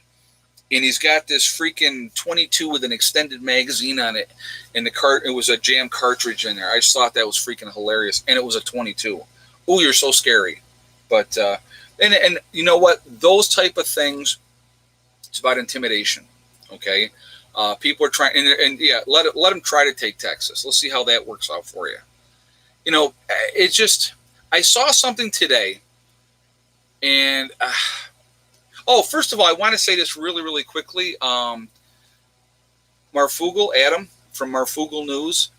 A: And he's got this freaking 22 with an extended magazine on it. And it was a Jam cartridge in there. I just thought that was freaking hilarious. And it was a 22. Ooh, you're so scary. But, and you know what? Those type of things, it's about intimidation. Okay? People are trying, and yeah, let them try to take Texas. Let's see how that works out for you. It's just, I saw something today. And, first of all, I want to say this really, really quickly. Marfugel, Adam from Marfugel News,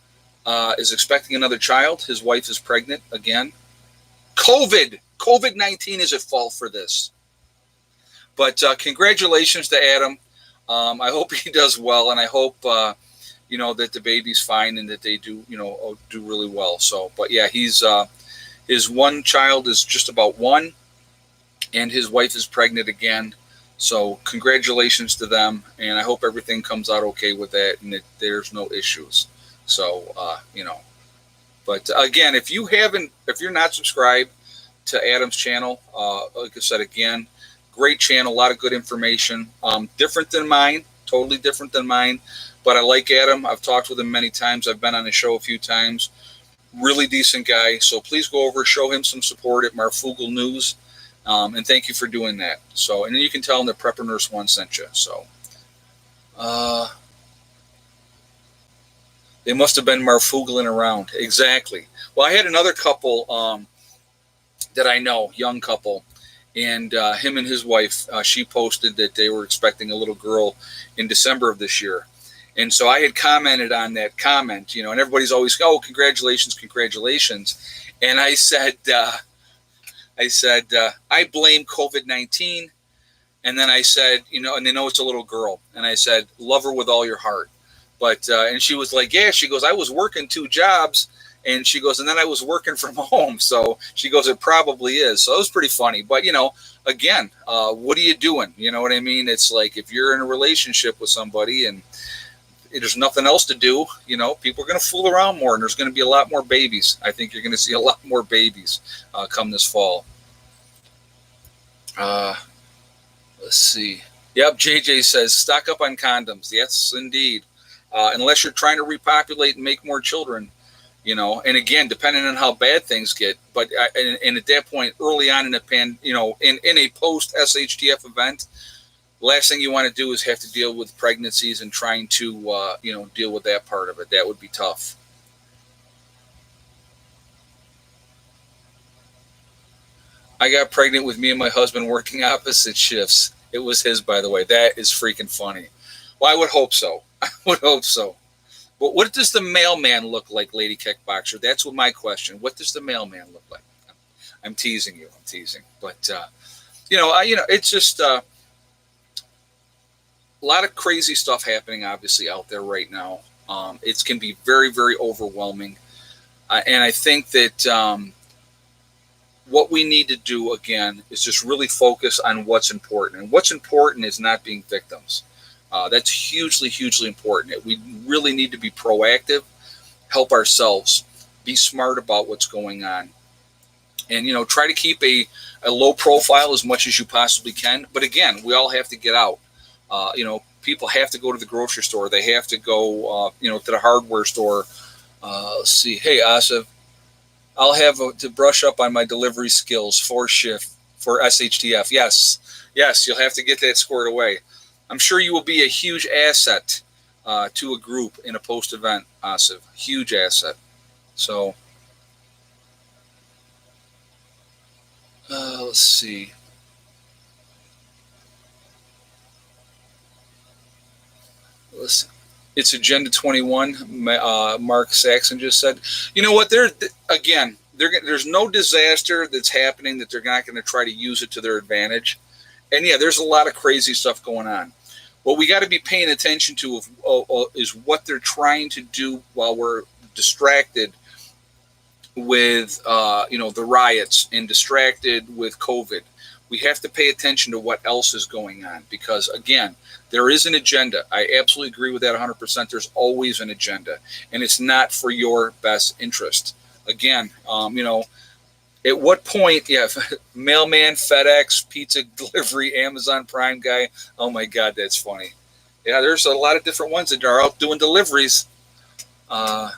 A: is expecting another child. His wife is pregnant again. COVID-19 is at fault for this. But congratulations to Adam. I hope he does well, and I hope that the baby's fine and that they do do really well. So, but yeah, his one child is just about one. And his wife is pregnant again. So congratulations to them. And I hope everything comes out okay with that and that there's no issues. So, but again, if you're not subscribed to Adam's channel, like I said, again, great channel, a lot of good information, different than mine, totally different than mine. But I like Adam. I've talked with him many times. I've been on his show a few times. Really decent guy. So please go over, show him some support at Marfugel News. And thank you for doing that. So, and then you can tell them that Prepper Nurse 1 sent you. So, they must have been Marfugeling around. Exactly. Well, I had another couple that I know, young couple, and him and his wife, she posted that they were expecting a little girl in December of this year. And so I had commented on that comment, and everybody's always, oh, congratulations, congratulations. And I said, I blame COVID-19. And then I said, and they know it's a little girl. And I said, love her with all your heart. But, and she was like, yeah, she goes, I was working 2 jobs. And she goes, and then I was working from home. So she goes, it probably is. So it was pretty funny. But, again, what are you doing? You know what I mean? It's like if you're in a relationship with somebody and there's nothing else to do, people are going to fool around more, and there's going to be a lot more babies. I think you're going to see a lot more babies come this fall. Let's see. Yep, JJ says, stock up on condoms. Yes, indeed. Unless you're trying to repopulate and make more children, and again, depending on how bad things get. But and at that point, early on in in a post-SHTF event, last thing you want to do is have to deal with pregnancies and trying to, deal with that part of it. That would be tough. I got pregnant with me and my husband working opposite shifts. It was his, by the way. That is freaking funny. Well, I would hope so. I would hope so. But what does the mailman look like, Lady Kickboxer? That's what my question. What does the mailman look like? I'm teasing you. I'm teasing. But, it's just a lot of crazy stuff happening, obviously, out there right now. It can be very, very overwhelming. And I think that what we need to do, again, is just really focus on what's important. And what's important is not being victims. That's hugely, hugely important. We really need to be proactive, help ourselves, be smart about what's going on. And, try to keep a low profile as much as you possibly can. But again, we all have to get out. People have to go to the grocery store. They have to go, to the hardware store. Let's see. Hey, Asif, I'll have to brush up on my delivery skills for shift for SHTF. Yes, you'll have to get that squared away. I'm sure you will be a huge asset to a group in a post-event, Asif. Huge asset. So, let's see. Listen, it's Agenda 21. Mark Saxon just said, you know what? There's no disaster that's happening that they're not going to try to use it to their advantage. And yeah, there's a lot of crazy stuff going on. What we got to be paying attention to is what they're trying to do while we're distracted with, the riots and distracted with COVID. We have to pay attention to what else is going on because, again, there is an agenda. I absolutely agree with that 100%. There's always an agenda, and it's not for your best interest. Again, at what point, mailman, FedEx, pizza delivery, Amazon Prime guy. Oh, my God, that's funny. Yeah, there's a lot of different ones that are out doing deliveries. There's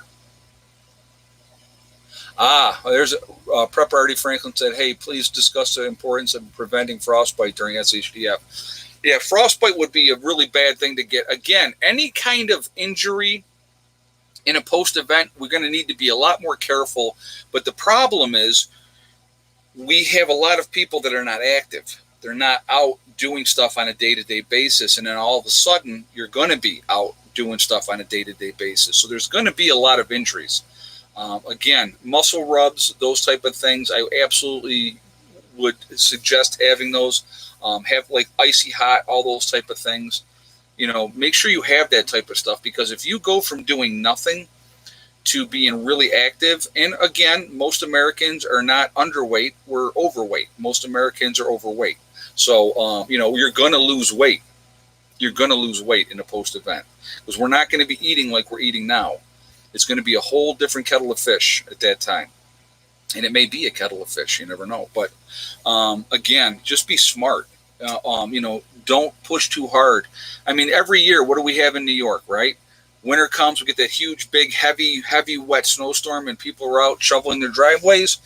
A: Prepper Artie Franklin said, hey, please discuss the importance of preventing frostbite during SHTF. Yeah, frostbite would be a really bad thing to get. Again, any kind of injury in a post-event, we're going to need to be a lot more careful. But the problem is we have a lot of people that are not active. They're not out doing stuff on a day-to-day basis. And then all of a sudden, you're going to be out doing stuff on a day-to-day basis. So there's going to be a lot of injuries. Again, muscle rubs, those type of things, I absolutely would suggest having those. Have like icy hot, all those type of things. Make sure you have that type of stuff because if you go from doing nothing to being really active, and again, most Americans are not underweight, we're overweight. Most Americans are overweight. So, you're going to lose weight. You're going to lose weight in a post-event because we're not going to be eating like we're eating now. It's going to be a whole different kettle of fish at that time. And it may be a kettle of fish. You never know. But, again, just be smart. Don't push too hard. I mean, every year, what do we have in New York, right? Winter comes, we get that huge, big, heavy, wet snowstorm, and people are out shoveling their driveways,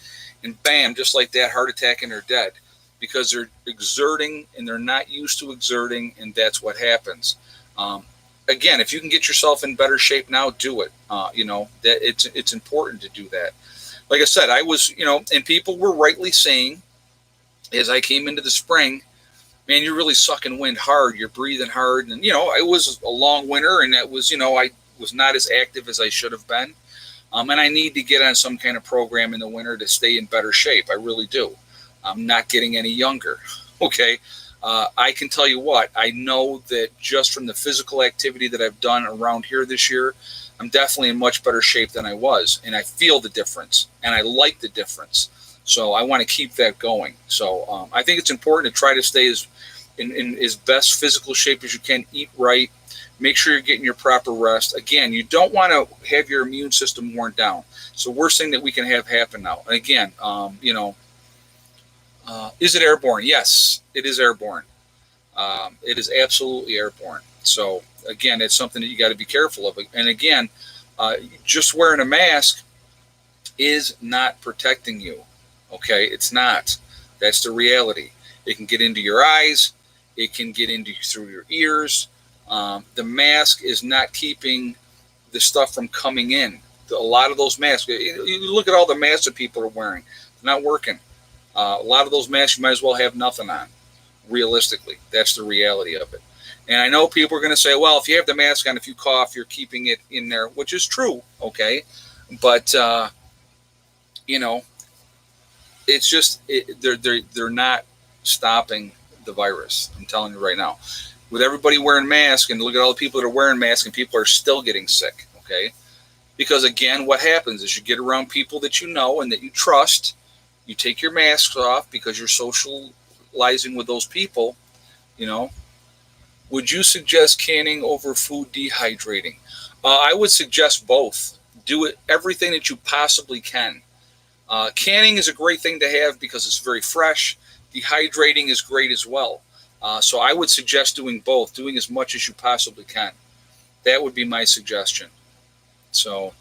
A: and bam, just like that, heart attack, and they're dead because they're exerting, and they're not used to exerting, and that's what happens. Again, if you can get yourself in better shape now, do it. That it's important to do that. Like I said, I was, and people were rightly saying as I came into the spring, man, you're really sucking wind hard. You're breathing hard. And, it was a long winter, and that was, I was not as active as I should have been. And I need to get on some kind of program in the winter to stay in better shape. I really do. I'm not getting any younger. Okay. I can tell you what, I know that just from the physical activity that I've done around here this year, I'm definitely in much better shape than I was. And I feel the difference, and I like the difference. So I want to keep that going. So I think it's important to try to stay in as best physical shape as you can, eat right, make sure you're getting your proper rest. Again, you don't want to have your immune system worn down. It's the worst thing that we can have happen now. And again, is it airborne? Yes, it is airborne. It is absolutely airborne. So again, it's something that you got to be careful of. And again, just wearing a mask is not protecting you. Okay, it's not. That's the reality. It can get into your eyes. It can get into through your ears. The mask is not keeping the stuff from coming in. A lot of those masks, you look at all the masks that people are wearing, they're not working. A lot of those masks, you might as well have nothing on. Realistically, that's the reality of it. And I know people are going to say, well, if you have the mask on, if you cough, you're keeping it in there, which is true, okay? But, it's just, they're not stopping the virus. I'm telling you right now. With everybody wearing masks, and look at all the people that are wearing masks, and people are still getting sick, okay? Because, again, what happens is you get around people that you know and that you trust. You take your masks off because you're socializing with those people, Would you suggest canning over food dehydrating? I would suggest both. Do everything that you possibly can. Canning is a great thing to have because it's very fresh. Dehydrating is great as well. So I would suggest doing both, doing as much as you possibly can. That would be my suggestion. So,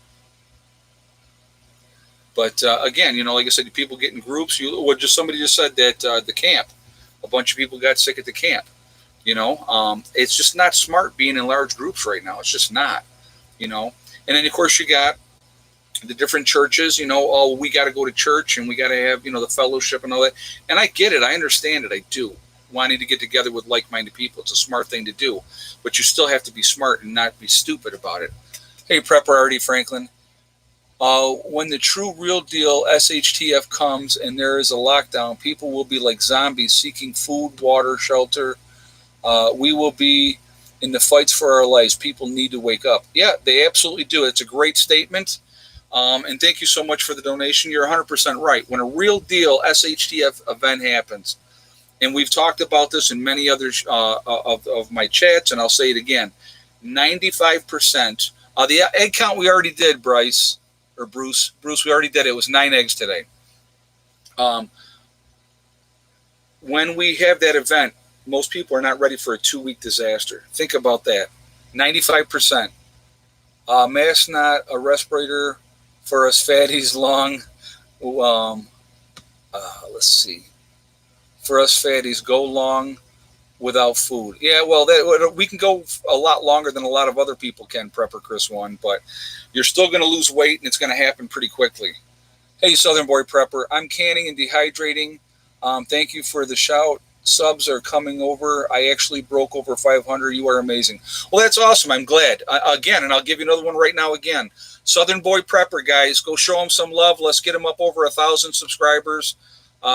A: but again, like I said, people get in groups. Somebody just said that the camp, a bunch of people got sick at the camp. It's just not smart being in large groups right now. It's just not, And then, of course, you got the different churches, oh, we got to go to church and we got to have, the fellowship and all that. And I get it. I understand it. I do. Wanting to get together with like-minded people. It's a smart thing to do. But you still have to be smart and not be stupid about it. Hey, Prepper Artie Franklin. When the true real deal Shtf comes and there is a lockdown, people will be like zombies seeking food, water, shelter. We will be in the fights for our lives. People need to wake up. Yeah, they absolutely do. It's a great statement. And thank you so much for the donation. You're 100% right. When a real deal Shtf event happens, and we've talked about this in many other of my chats, and I'll say it again, 95%. The egg count we already did, Bryce, or Bruce. Bruce, we already did it. It was 9 eggs today. When we have that event, most people are not ready for a 2-week disaster. Think about that. 95%. Mask not a respirator for us fatties long. Let's see. For us fatties, go long without food. Yeah, well, we can go a lot longer than a lot of other people can, Prepper Chris 1, but you're still going to lose weight, and it's going to happen pretty quickly. Hey, Southern Boy Prepper, I'm canning and dehydrating. Thank you for the shout. Subs are coming over. I actually broke over 500. You are amazing. Well, that's awesome. I'm glad. Again, and I'll give you another one right now again. Southern Boy Prepper, guys, go show him some love. Let's get him up over 1,000 subscribers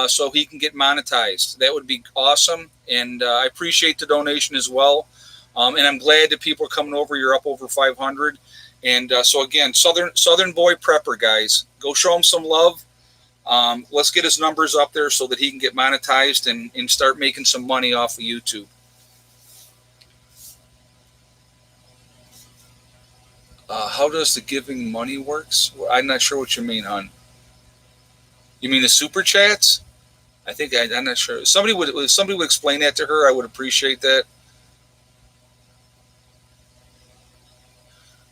A: so he can get monetized. That would be awesome. And I appreciate the donation as well. And I'm glad that people are coming over. You're up over 500. And so, again, Southern Boy Prepper, guys, go show him some love. Let's get his numbers up there so that he can get monetized and start making some money off of YouTube. How does the giving money works? I'm not sure what you mean, hon. You mean the super chats? I think I'm not sure. If somebody would explain that to her, I would appreciate that.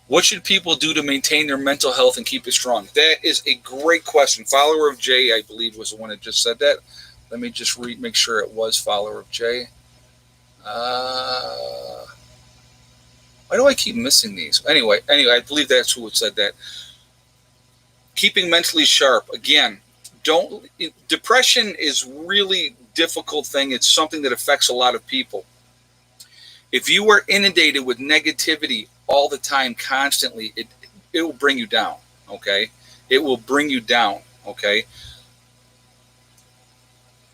A: What should people do to maintain their mental health and keep it strong? That is a great question. Follower of Jay, I believe, was the one that just said that. Let me just make sure it was Follower of Jay. Why do I keep missing these? Anyway, I believe that's who said that. Keeping mentally sharp. Again, depression is really difficult thing. It's something that affects a lot of people. If you are inundated with negativity all the time, constantly, it will bring you down, okay? It will bring you down, okay?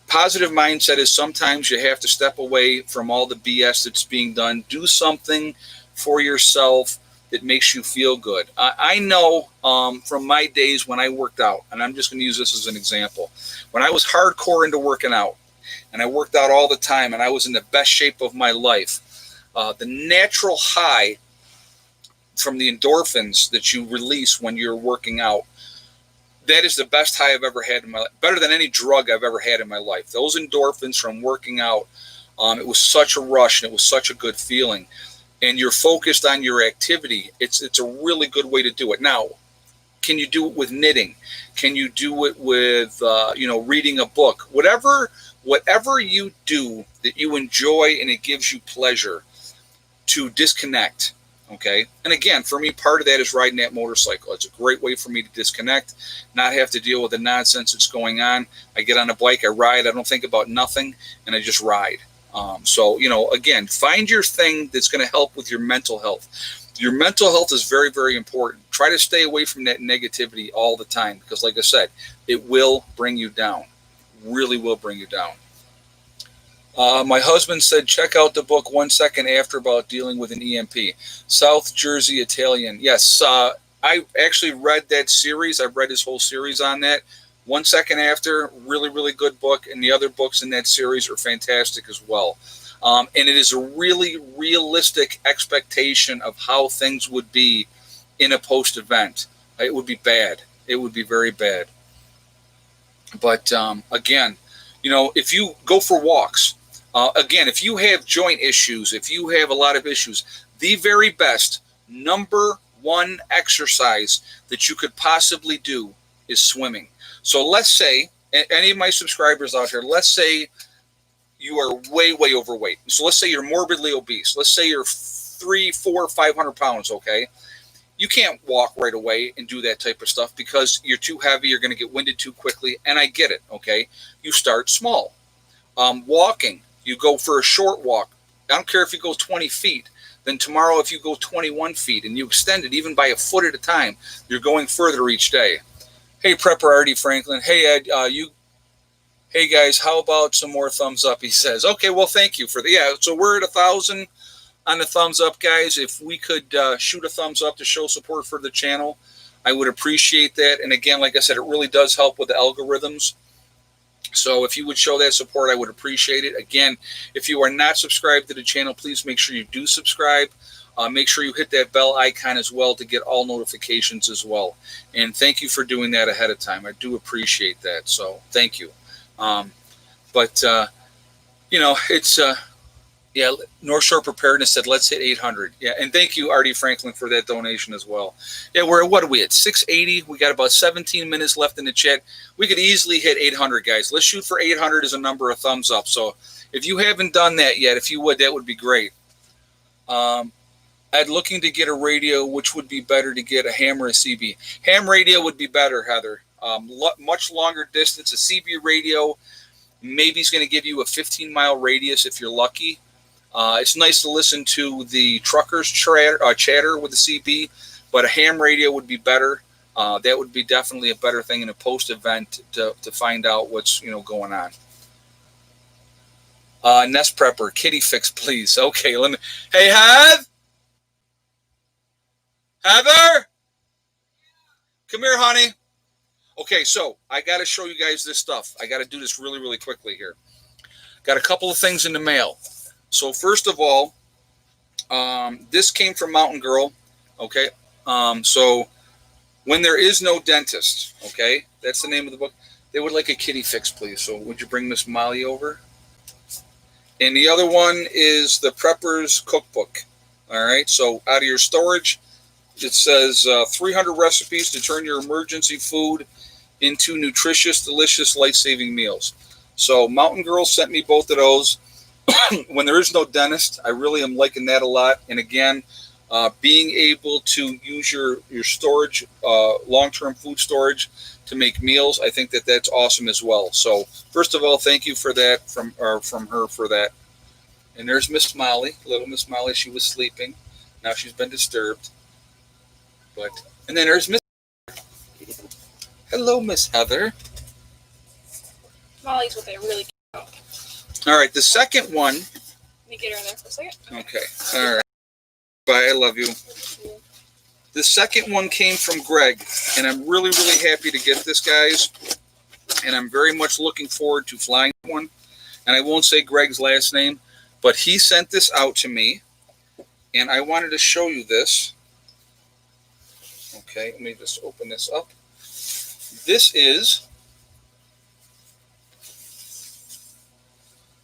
A: Positive mindset is sometimes you have to step away from all the BS that's being done. Do something for yourself that makes you feel good. I know from my days when I worked out, and I'm just going to use this as an example. When I was hardcore into working out, and I worked out all the time, and I was in the best shape of my life, the natural high from the endorphins that you release when you're working out, that is the best high I've ever had in my life. Better than any drug I've ever had in my life. Those endorphins from working out, it was such a rush, and it was such a good feeling. And you're focused on your activity. It's a really good way to do it. Now, can you do it with knitting? Can you do it with reading a book? Whatever you do that you enjoy and it gives you pleasure, to disconnect. Okay. And again, for me, part of that is riding that motorcycle. It's a great way for me to disconnect, not have to deal with the nonsense that's going on. I get on a bike, I ride, I don't think about nothing, and I just ride. Again, find your thing that's going to help with your mental health. Your mental health is very, very important. Try to stay away from that negativity all the time because, like I said, it will bring you down. Really will bring you down. My husband said, check out the book 1 Second After about dealing with an EMP. South Jersey Italian. Yes, I actually read that series. I've read his whole series on that. 1 Second After, really, really good book. And the other books in that series are fantastic as well. And it is a really realistic expectation of how things would be in a post-event. It would be bad. It would be very bad. But again, if you go for walks, again, if you have joint issues, if you have a lot of issues, the very best number one exercise that you could possibly do is swimming. So let's say, any of my subscribers out here, let's say you are way, way overweight. So let's say you're morbidly obese. Let's say you're 300, 400, 500 pounds, okay? You can't walk right away and do that type of stuff because you're too heavy. You're going to get winded too quickly, and I get it, okay? You start small. Walking, you go for a short walk. I don't care if you go 20 feet. Then tomorrow, if you go 21 feet and you extend it even by a foot at a time, you're going further each day. Hey, Prepper Artie Franklin. Hey, Ed, hey, guys, how about some more thumbs up, he says. Okay, well, thank you for the, so we're at 1,000 on the thumbs up, guys. If we could shoot a thumbs up to show support for the channel, I would appreciate that. And again, like I said, it really does help with the algorithms. So if you would show that support, I would appreciate it. Again, if you are not subscribed to the channel, please make sure you do subscribe. Make sure you hit that bell icon as well to get all notifications as well. And thank you for doing that ahead of time. I do appreciate that. So thank you. It's... North Shore Preparedness said, let's hit 800. Yeah, and thank you, Artie Franklin, for that donation as well. Yeah, what are we at? 680. We got about 17 minutes left in the chat. We could easily hit 800, guys. Let's shoot for 800 as a number of thumbs up. So if you haven't done that yet, if you would, that would be great. I'd looking to get a radio, which would be better to get a ham or a CB. Ham radio would be better, Heather. Much longer distance. A CB radio maybe is going to give you a 15-mile radius if you're lucky. It's nice to listen to the truckers chatter with the CB, but a ham radio would be better. That would be definitely a better thing in a post-event to find out what's going on. Nest Prepper, kitty fix, please. Okay, let me. Hey, Heather, come here, honey. Okay, so I got to show you guys this stuff. I got to do this really, really quickly here. Got a couple of things in the mail. So first of all, this came from Mountain Girl, okay? So when there is no dentist, okay, that's the name of the book. They would like a kitty fix, please. So would you bring Miss Molly over? And the other one is the Preppers Cookbook, all right? So out of your storage, it says 300 recipes to turn your emergency food into nutritious, delicious, life-saving meals. So Mountain Girl sent me both of those. When there is no dentist, I really am liking that a lot. And again, being able to use your storage, long-term food storage, to make meals. I think that that's awesome as well. So first of all, thank you for that from her for that. And there's Miss Molly, little Miss Molly. She was sleeping. Now she's been disturbed. And then there's Miss. Hello, Miss Heather.
B: Molly's what they really care about.
A: All right, the second one.
B: Let me get her in there for a second.
A: Okay. All right. Bye. I love you. The second one came from Greg, and I'm really, really happy to get this, guys. And I'm very much looking forward to flying one. And I won't say Greg's last name, but he sent this out to me, and I wanted to show you this. Okay, let me just open this up. This is,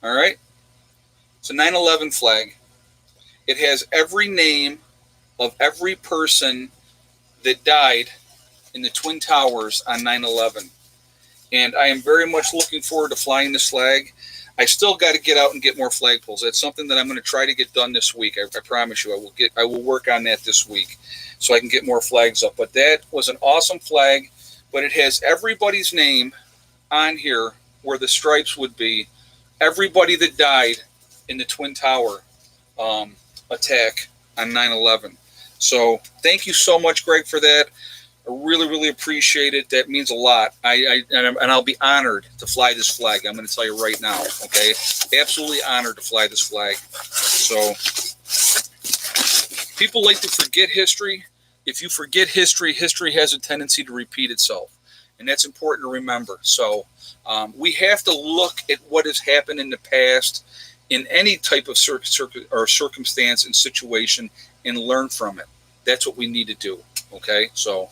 A: all right, it's a 9/11 flag. It has every name of every person that died in the Twin Towers on 9/11. And I am very much looking forward to flying this flag. I still got to get out and get more flagpoles. That's something that I'm going to try to get done this week. I promise you, I will work on that this week so I can get more flags up. But that was an awesome flag, but it has everybody's name on here where the stripes would be. Everybody that died in the Twin Tower attack on 9/11. So thank you so much, Greg, for that. I really, really appreciate it. That means a lot. And I'll be honored to fly this flag. I'm going to tell you right now, okay? Absolutely honored to fly this flag. So people like to forget history. If you forget history, history has a tendency to repeat itself. And that's important to remember. So we have to look at what has happened in the past in any type of circumstance and situation and learn from it. That's what we need to do, okay? So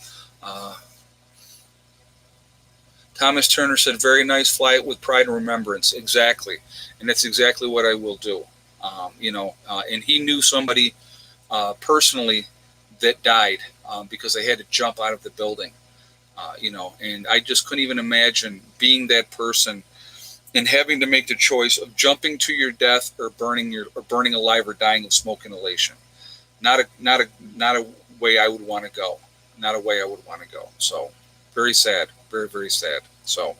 A: Thomas Turner said, very nice, fly it with pride and remembrance. Exactly. And that's exactly what I will do. And he knew somebody personally that died because they had to jump out of the building, and I just couldn't even imagine being that person and having to make the choice of jumping to your death or burning alive or dying of smoke inhalation. Not a way I would want to go. Not a way I would want to go. So very sad, very, very sad. So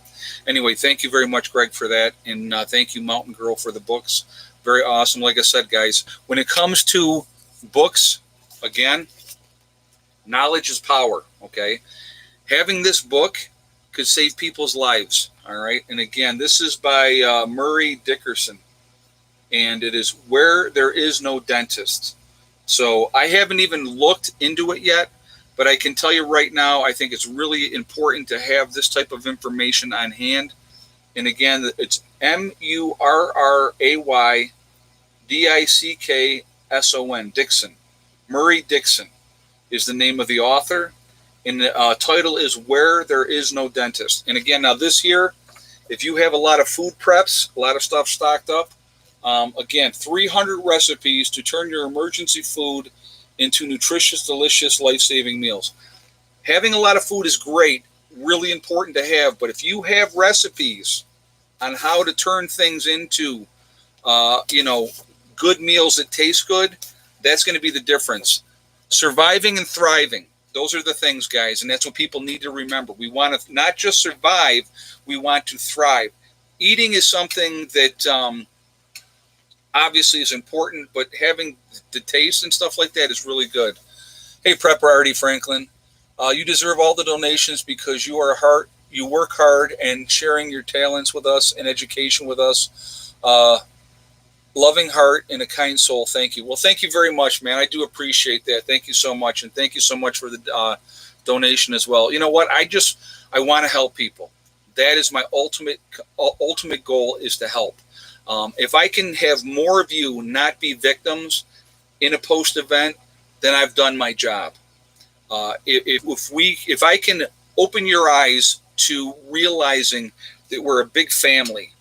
A: anyway, thank you very much, Greg, for that. And thank you, Mountain Girl, for the books. Very awesome. Like I said, guys, when it comes to books, again, knowledge is power, okay? Having this book could save people's lives, all right? And again, this is by Murray Dickerson, and it is Where There Is No Dentist. So I haven't even looked into it yet, but I can tell you right now, I think it's really important to have this type of information on hand. And again, it's MurrayDickson. Dixon. Murray Dixon is the name of the author. And the title is Where There Is No Dentist. And again, now this year, if you have a lot of food preps, a lot of stuff stocked up, again, 300 recipes to turn your emergency food into nutritious, delicious, life-saving meals. Having a lot of food is great, really important to have, but if you have recipes on how to turn things into, good meals that taste good, that's going to be the difference. Surviving and thriving, those are the things, guys, and that's what people need to remember. We want to not just survive, we want to thrive. Eating is something that obviously is important, but having the taste and stuff like that is really good. Hey, Prepper Artie Franklin, you deserve all the donations because you work hard and sharing your talents with us and education with us. Loving heart and a kind soul. Thank you. Well, thank you very much, man. I do appreciate that. Thank you so much. And thank you so much for the donation as well. You know what? I want to help people. That is my ultimate goal, is to help. If I can have more of you not be victims in a post event, then I've done my job. If I can open your eyes to realizing that we're a big family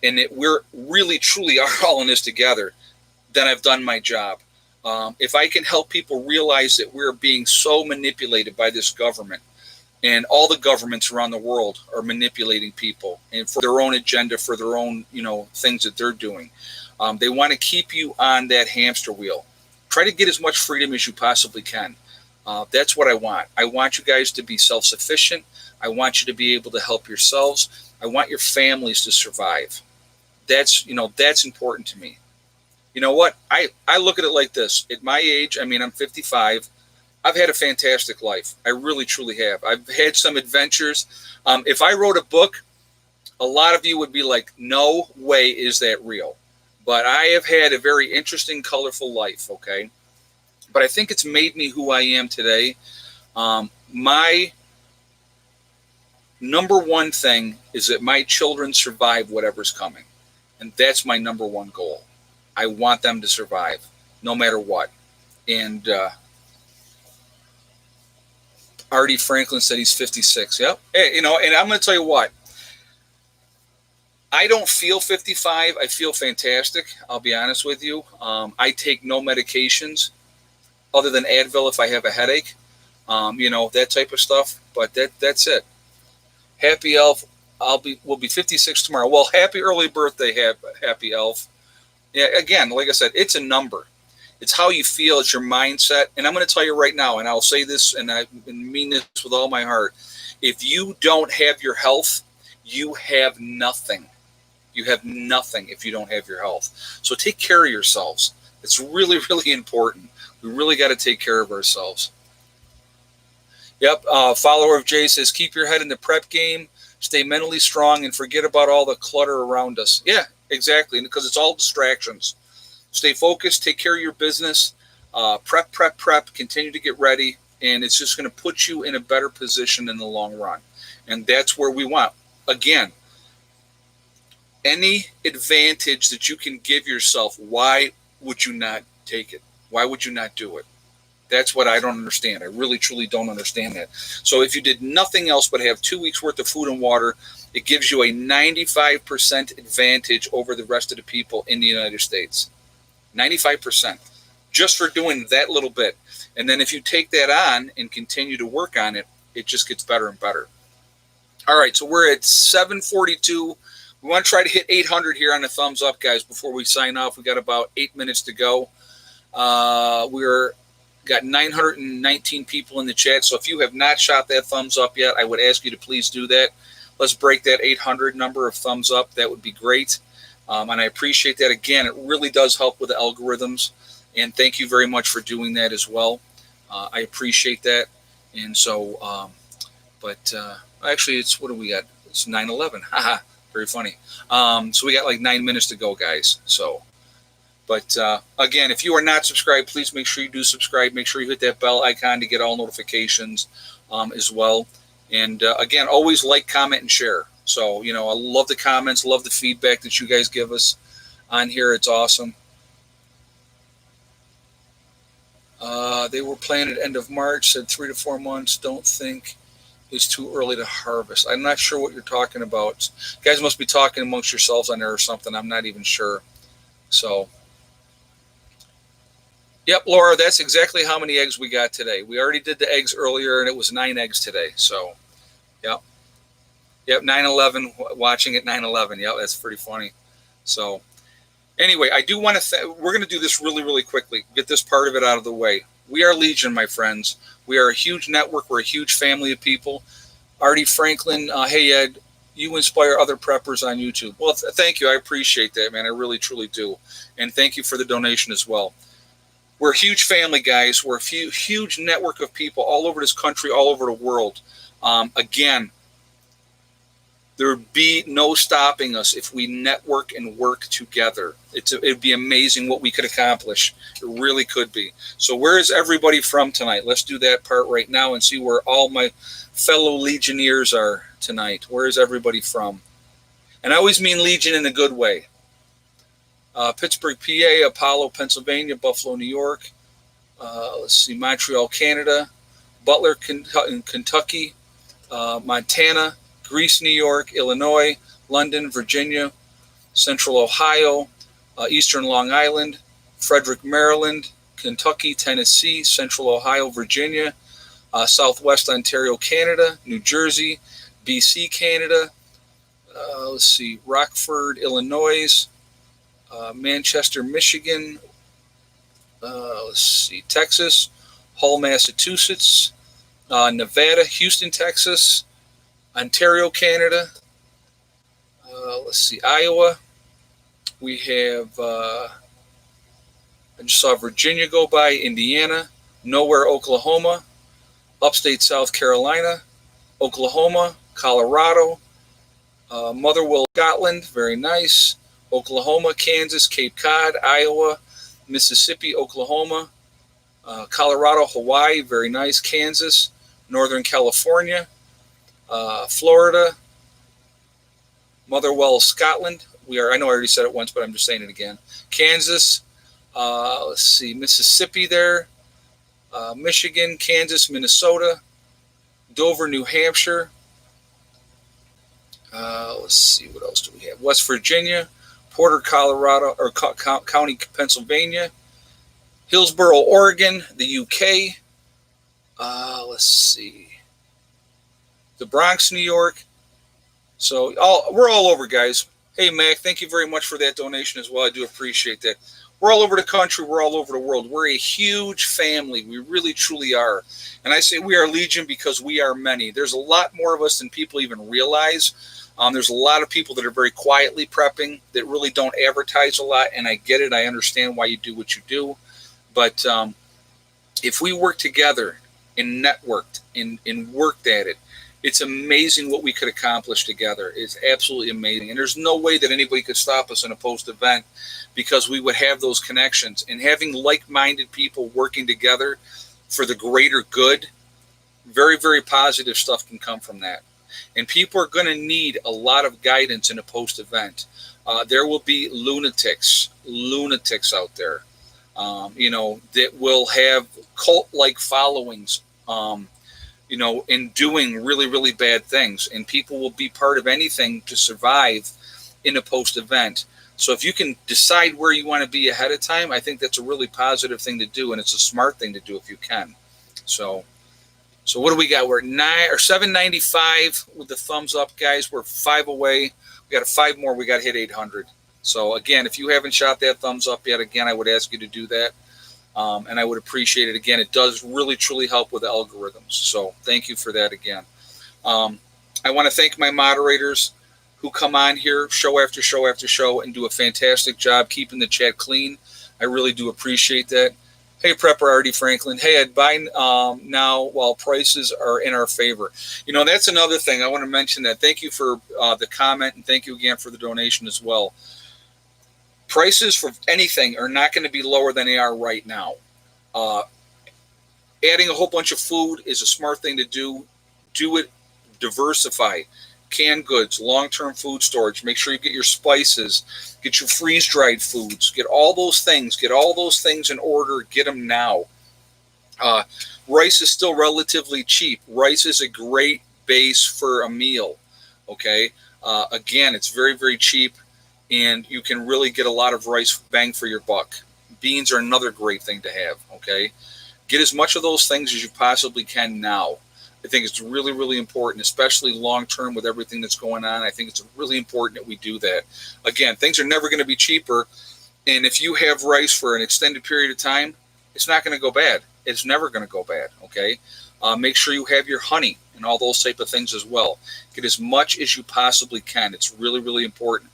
A: and that we're really truly are all in this together, then I've done my job. If I can help people realize that we're being so manipulated by this government, and all the governments around the world are manipulating people and for their own agenda, for their own, things that they're doing. They want to keep you on that hamster wheel. Try to get as much freedom as you possibly can. That's what I want. I want you guys to be self-sufficient. I want you to be able to help yourselves. I want your families to survive. That's important to me. You know what? I look at it like this. At my age, I mean, I'm 55. I've had a fantastic life. I really, truly have. I've had some adventures. If I wrote a book, a lot of you would be like, no way is that real. But I have had a very interesting, colorful life, okay? But I think it's made me who I am today. My number one thing is that my children survive whatever's coming. And that's my number one goal. I want them to survive no matter what. And Artie Franklin said he's 56. Yep. Hey, and I'm going to tell you what. I don't feel 55. I feel fantastic. I'll be honest with you. I take no medications other than Advil if I have a headache. That type of stuff. But that's it. Happy Elf. We'll be 56 tomorrow. Well, happy early birthday, Happy Elf. Yeah, again, like I said, it's a number. It's how you feel. It's your mindset. And I'm going to tell you right now, and I'll say this, and I mean this with all my heart. If you don't have your health, you have nothing. You have nothing if you don't have your health. So take care of yourselves. It's really, really important. We really got to take care of ourselves. Yep. Follower of Jay says, keep your head in the prep game. Stay mentally strong and forget about all the clutter around us. Yeah, exactly. Because it's all distractions. Stay focused. Take care of your business. Prep. Continue to get ready. And it's just going to put you in a better position in the long run. And that's where we want. Again, any advantage that you can give yourself, why would you not take it? Why would you not do it? That's what I don't understand. I really, truly don't understand that. So if you did nothing else but have 2 weeks worth of food and water, it gives you a 95% advantage over the rest of the people in the United States. 95%. Just for doing that little bit. And then if you take that on and continue to work on it, it just gets better and better. All right, so we're at 7:42. We want to try to hit 800 here on the thumbs up, guys, before we sign off. We got about 8 minutes to go. We're got 919 people in the chat. So if you have not shot that thumbs up yet, I would ask you to please do that. Let's break that 800 number of thumbs up. That would be great. And I appreciate that. Again, it really does help with the algorithms. And thank you very much for doing that as well. I appreciate that. And so, actually, what do we got? It's 9:11. Haha, very funny. So we got like 9 minutes to go, guys. So. But again, if you are not subscribed, please make sure you do subscribe. Make sure you hit that bell icon to get all notifications as well. And again, always like, comment, and share. So, I love the comments, love the feedback that you guys give us on here. It's awesome. They were planted end of March, said 3 to 4 months. Don't think it's too early to harvest. I'm not sure what you're talking about. You guys must be talking amongst yourselves on there or something. I'm not even sure. So. Yep, Laura, that's exactly how many eggs we got today. We already did the eggs earlier, and it was 9 eggs today. So, yep. Yep, 9/11, watching at 9/11. Yep, that's pretty funny. So, anyway, I do want to we're going to do this really, really quickly. Get this part of it out of the way. We are Legion, my friends. We are a huge network. We're a huge family of people. Artie Franklin, hey, Ed, you inspire other preppers on YouTube. Well, thank you. I appreciate that, man. I really, truly do. And thank you for the donation as well. We're a huge family, guys. We're a huge network of people all over this country, all over the world. Again, there would be no stopping us if we network and work together. It'd be amazing what we could accomplish. It really could be. So where is everybody from tonight? Let's do that part right now and see where all my fellow Legionnaires are tonight. Where is everybody from? And I always mean Legion in a good way. Pittsburgh, PA, Apollo, Pennsylvania, Buffalo, New York. Let's see, Montreal, Canada, Butler, Kentucky, Montana, Greece, New York, Illinois, London, Virginia, Central Ohio, Eastern Long Island, Frederick, Maryland, Kentucky, Tennessee, Central Ohio, Virginia, Southwest Ontario, Canada, New Jersey, BC, Canada. Let's see, Rockford, Illinois, Manchester, Michigan, let's see, Texas, Hull, Massachusetts, Nevada, Houston, Texas, Ontario, Canada. Let's see, Iowa. We have, I just saw Virginia go by, Indiana, Nowhere, Oklahoma, upstate South Carolina, Oklahoma, Colorado, Motherwell, Scotland, very nice, Oklahoma, Kansas, Cape Cod, Iowa, Mississippi, Oklahoma, Colorado, Hawaii, very nice, Kansas, Northern California, Florida, Motherwell, Scotland. I know I already said it once, but I'm just saying it again. Kansas, let's see, Mississippi there, Michigan, Kansas, Minnesota, Dover, New Hampshire. Let's see, what else do we have? West Virginia, Porter, Colorado, or County, Pennsylvania, Hillsboro, Oregon, the UK. Let's see, the Bronx, New York. So we're all over, guys. Hey, Mac, thank you very much for that donation as well. I do appreciate that. We're all over the country. We're all over the world. We're a huge family. We really, truly are. And I say we are legion because we are many. There's a lot more of us than people even realize. There's a lot of people that are very quietly prepping that really don't advertise a lot. And I get it. I understand why you do what you do. But if we work together and networked and worked at it, it's amazing what we could accomplish together. It's absolutely amazing. And there's no way that anybody could stop us in a post-event because we would have those connections. And having like-minded people working together for the greater good, very, very positive stuff can come from that. And people are going to need a lot of guidance in a post-event. There will be lunatics out there, that will have cult-like followings, in doing really, really bad things. And people will be part of anything to survive in a post-event. So if you can decide where you want to be ahead of time, I think that's a really positive thing to do, and it's a smart thing to do if you can. So what do we got? We're at 795 with the thumbs up, guys. We're 5 away. We got 5 more. We got to hit 800. So again, if you haven't shot that thumbs up yet, again, I would ask you to do that. And I would appreciate it. Again, it does really, truly help with the algorithms. So thank you for that again. I want to thank my moderators who come on here show after show after show and do a fantastic job keeping the chat clean. I really do appreciate that. Hey, Prepper Artie Franklin. Hey, I'd buy now while prices are in our favor. That's another thing. I want to mention that. Thank you for the comment, and thank you again for the donation as well. Prices for anything are not going to be lower than they are right now. Adding a whole bunch of food is a smart thing to do. Do it, diversify. Canned goods, long-term food storage. Make sure you get your spices, get your freeze-dried foods, get all those things in order. Get them now. Rice is still relatively cheap. Rice is a great base for a meal. Okay. Again, it's very, very cheap. And you can really get a lot of rice bang for your buck. Beans are another great thing to have, okay? Get as much of those things as you possibly can now. I think it's really, really important, especially long-term with everything that's going on. I think it's really important that we do that. Again, things are never going to be cheaper. And if you have rice for an extended period of time, it's not going to go bad. It's never going to go bad, okay? Make sure you have your honey and all those type of things as well. Get as much as you possibly can. It's really, really important.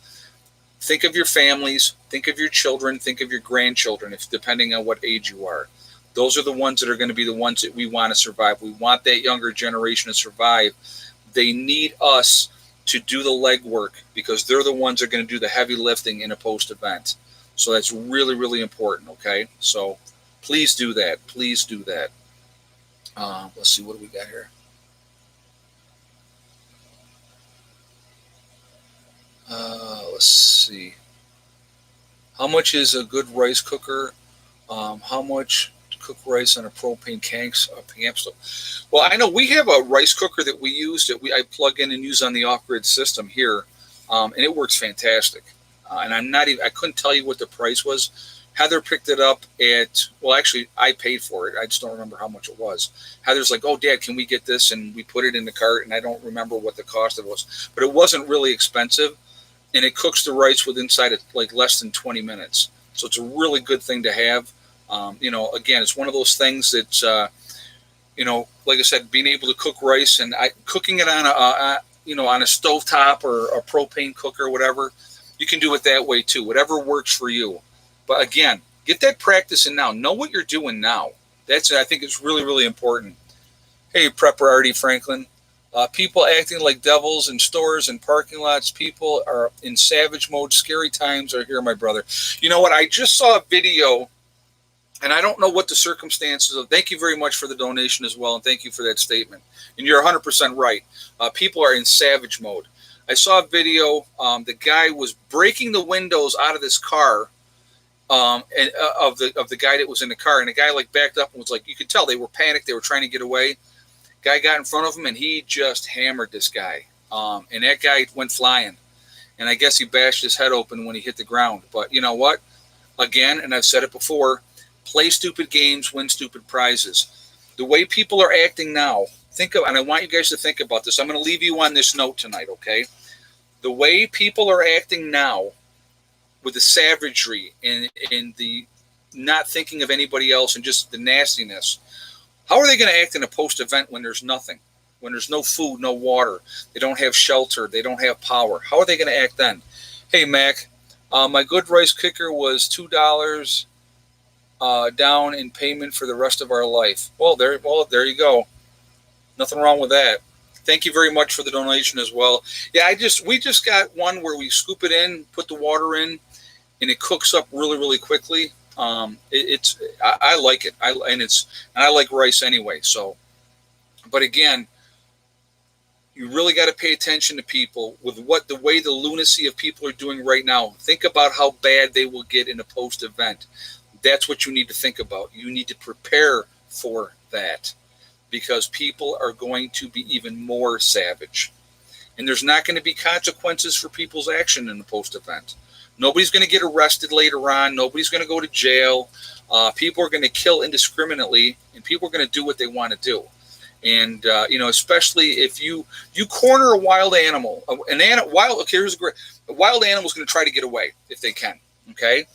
A: Think of your families, think of your children, think of your grandchildren, depending on what age you are. Those are the ones that are going to be the ones that we want to survive. We want that younger generation to survive. They need us to do the legwork because they're the ones that are going to do the heavy lifting in a post-event. So that's really, really important, okay? So please do that. Please do that. Let's see, what do we got here? Let's see. How much is a good rice cooker? How much to cook rice on a propane camp stove? Well, I know we have a rice cooker that we use that I plug in and use on the off-grid system here, and it works fantastic. And I couldn't tell you what the price was. Heather picked it up actually, I paid for it. I just don't remember how much it was. Heather's like, oh, Dad, can we get this? And we put it in the cart, and I don't remember what the cost of it was. But it wasn't really expensive, and it cooks the rice inside of like less than 20 minutes. So it's a really good thing to have. Again, it's one of those things that, like I said, being able to cook rice and cooking it on on a stovetop or a propane cooker or whatever, you can do it that way too. Whatever works for you. But again, get that practice in now. Know what you're doing now. I think it's really, really important. Hey, Prepper Artie Franklin. People acting like devils in stores and parking lots. People are in savage mode. Scary times are here, my brother. You know what? I just saw a video, and I don't know what the circumstances of. Thank you very much for the donation as well, and thank you for that statement. And you're 100% right. People are in savage mode. I saw a video. The guy was breaking the windows out of this car, and of the guy that was in the car, and the guy like backed up and was like, you could tell they were panicked. They were trying to get away. Guy got in front of him, and he just hammered this guy. And that guy went flying. And I guess he bashed his head open when he hit the ground. But you know what? Again, and I've said it before, play stupid games, win stupid prizes. The way people are acting now, and I want you guys to think about this. I'm going to leave you on this note tonight, okay? The way people are acting now with the savagery and the not thinking of anybody else and just the nastiness, how are they going to act in a post-event when there's nothing, when there's no food, no water, they don't have shelter, they don't have power? How are they going to act then? Hey, Mac, my good rice cooker was $2 down in payment for the rest of our life. Well, there you go. Nothing wrong with that. Thank you very much for the donation as well. Yeah, we just got one where we scoop it in, put the water in, and it cooks up really, really quickly. I like it. I like rice anyway. So, but again, you really got to pay attention to people with the way the lunacy of people are doing right now. Think about how bad they will get in a post event. That's what you need to think about. You need to prepare for that because people are going to be even more savage, and there's not going to be consequences for people's action in the post event. Nobody's going to get arrested later on. Nobody's going to go to jail. People are going to kill indiscriminately, and people are going to do what they want to do. And especially if you corner a wild animal, a wild animal is going to try to get away if they can. Okay,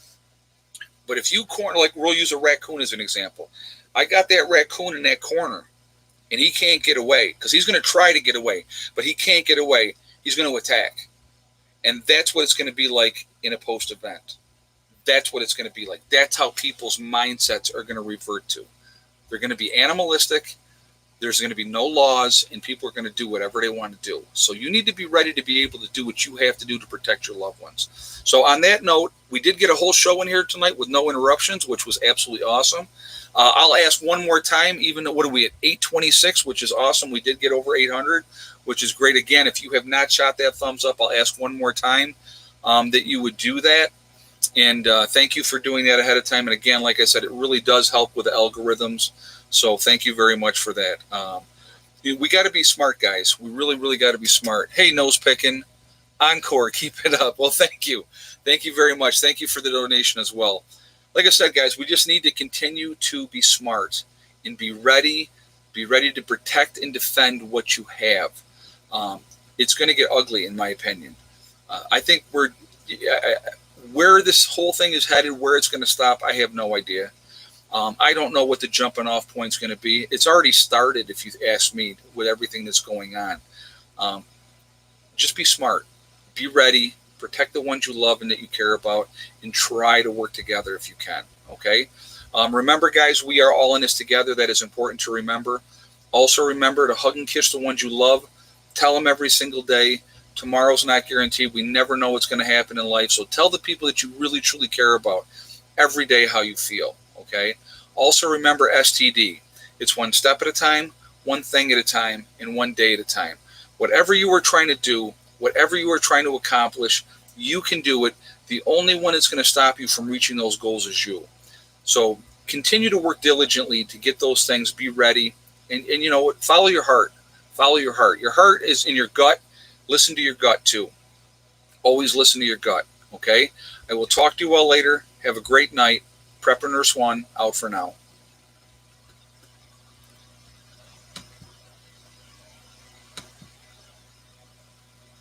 A: but if you corner, like we'll use a raccoon as an example. I got that raccoon in that corner, and he can't get away because he's going to try to get away, but he can't get away. He's going to attack. And that's what it's going to be like in a post-event. That's what it's going to be like. That's how people's mindsets are going to revert to. They're going to be animalistic. There's going to be no laws, and people are going to do whatever they want to do. So you need to be ready to be able to do what you have to do to protect your loved ones. So on that note, we did get a whole show in here tonight with no interruptions, which was absolutely awesome. I'll ask one more time, even though, what are we at, 826, which is awesome. We did get over 800, which is great. Again, if you have not shot that thumbs up, I'll ask one more time that you would do that. And thank you for doing that ahead of time. And again, like I said, it really does help with the algorithms. So thank you very much for that. We got to be smart, guys. We really, really got to be smart. Hey, nose picking, encore, keep it up. Well, thank you. Thank you very much. Thank you for the donation as well. Like I said, guys, we just need to continue to be smart and be ready to protect and defend what you have. It's going to get ugly, in my opinion. I think where this whole thing is headed, where it's going to stop, I have no idea. I don't know what the jumping off point is going to be. It's already started, if you ask me, with everything that's going on. Just be smart. Be ready. Protect the ones you love and that you care about, and try to work together if you can, okay? Remember, guys, we are all in this together. That is important to remember. Also remember to hug and kiss the ones you love. Tell them every single day. Tomorrow's not guaranteed. We never know what's going to happen in life. So tell the people that you really, truly care about every day how you feel, okay? Also remember STD. It's one step at a time, one thing at a time, and one day at a time. Whatever you are trying to do, whatever you are trying to accomplish, you can do it. The only one that's going to stop you from reaching those goals is you. So continue to work diligently to get those things. Be ready. And you know what? Follow your heart. Follow your heart. Your heart is in your gut. Listen to your gut too. Always listen to your gut. Okay? I will talk to you all later. Have a great night. Prepper Nurse 1 out for now.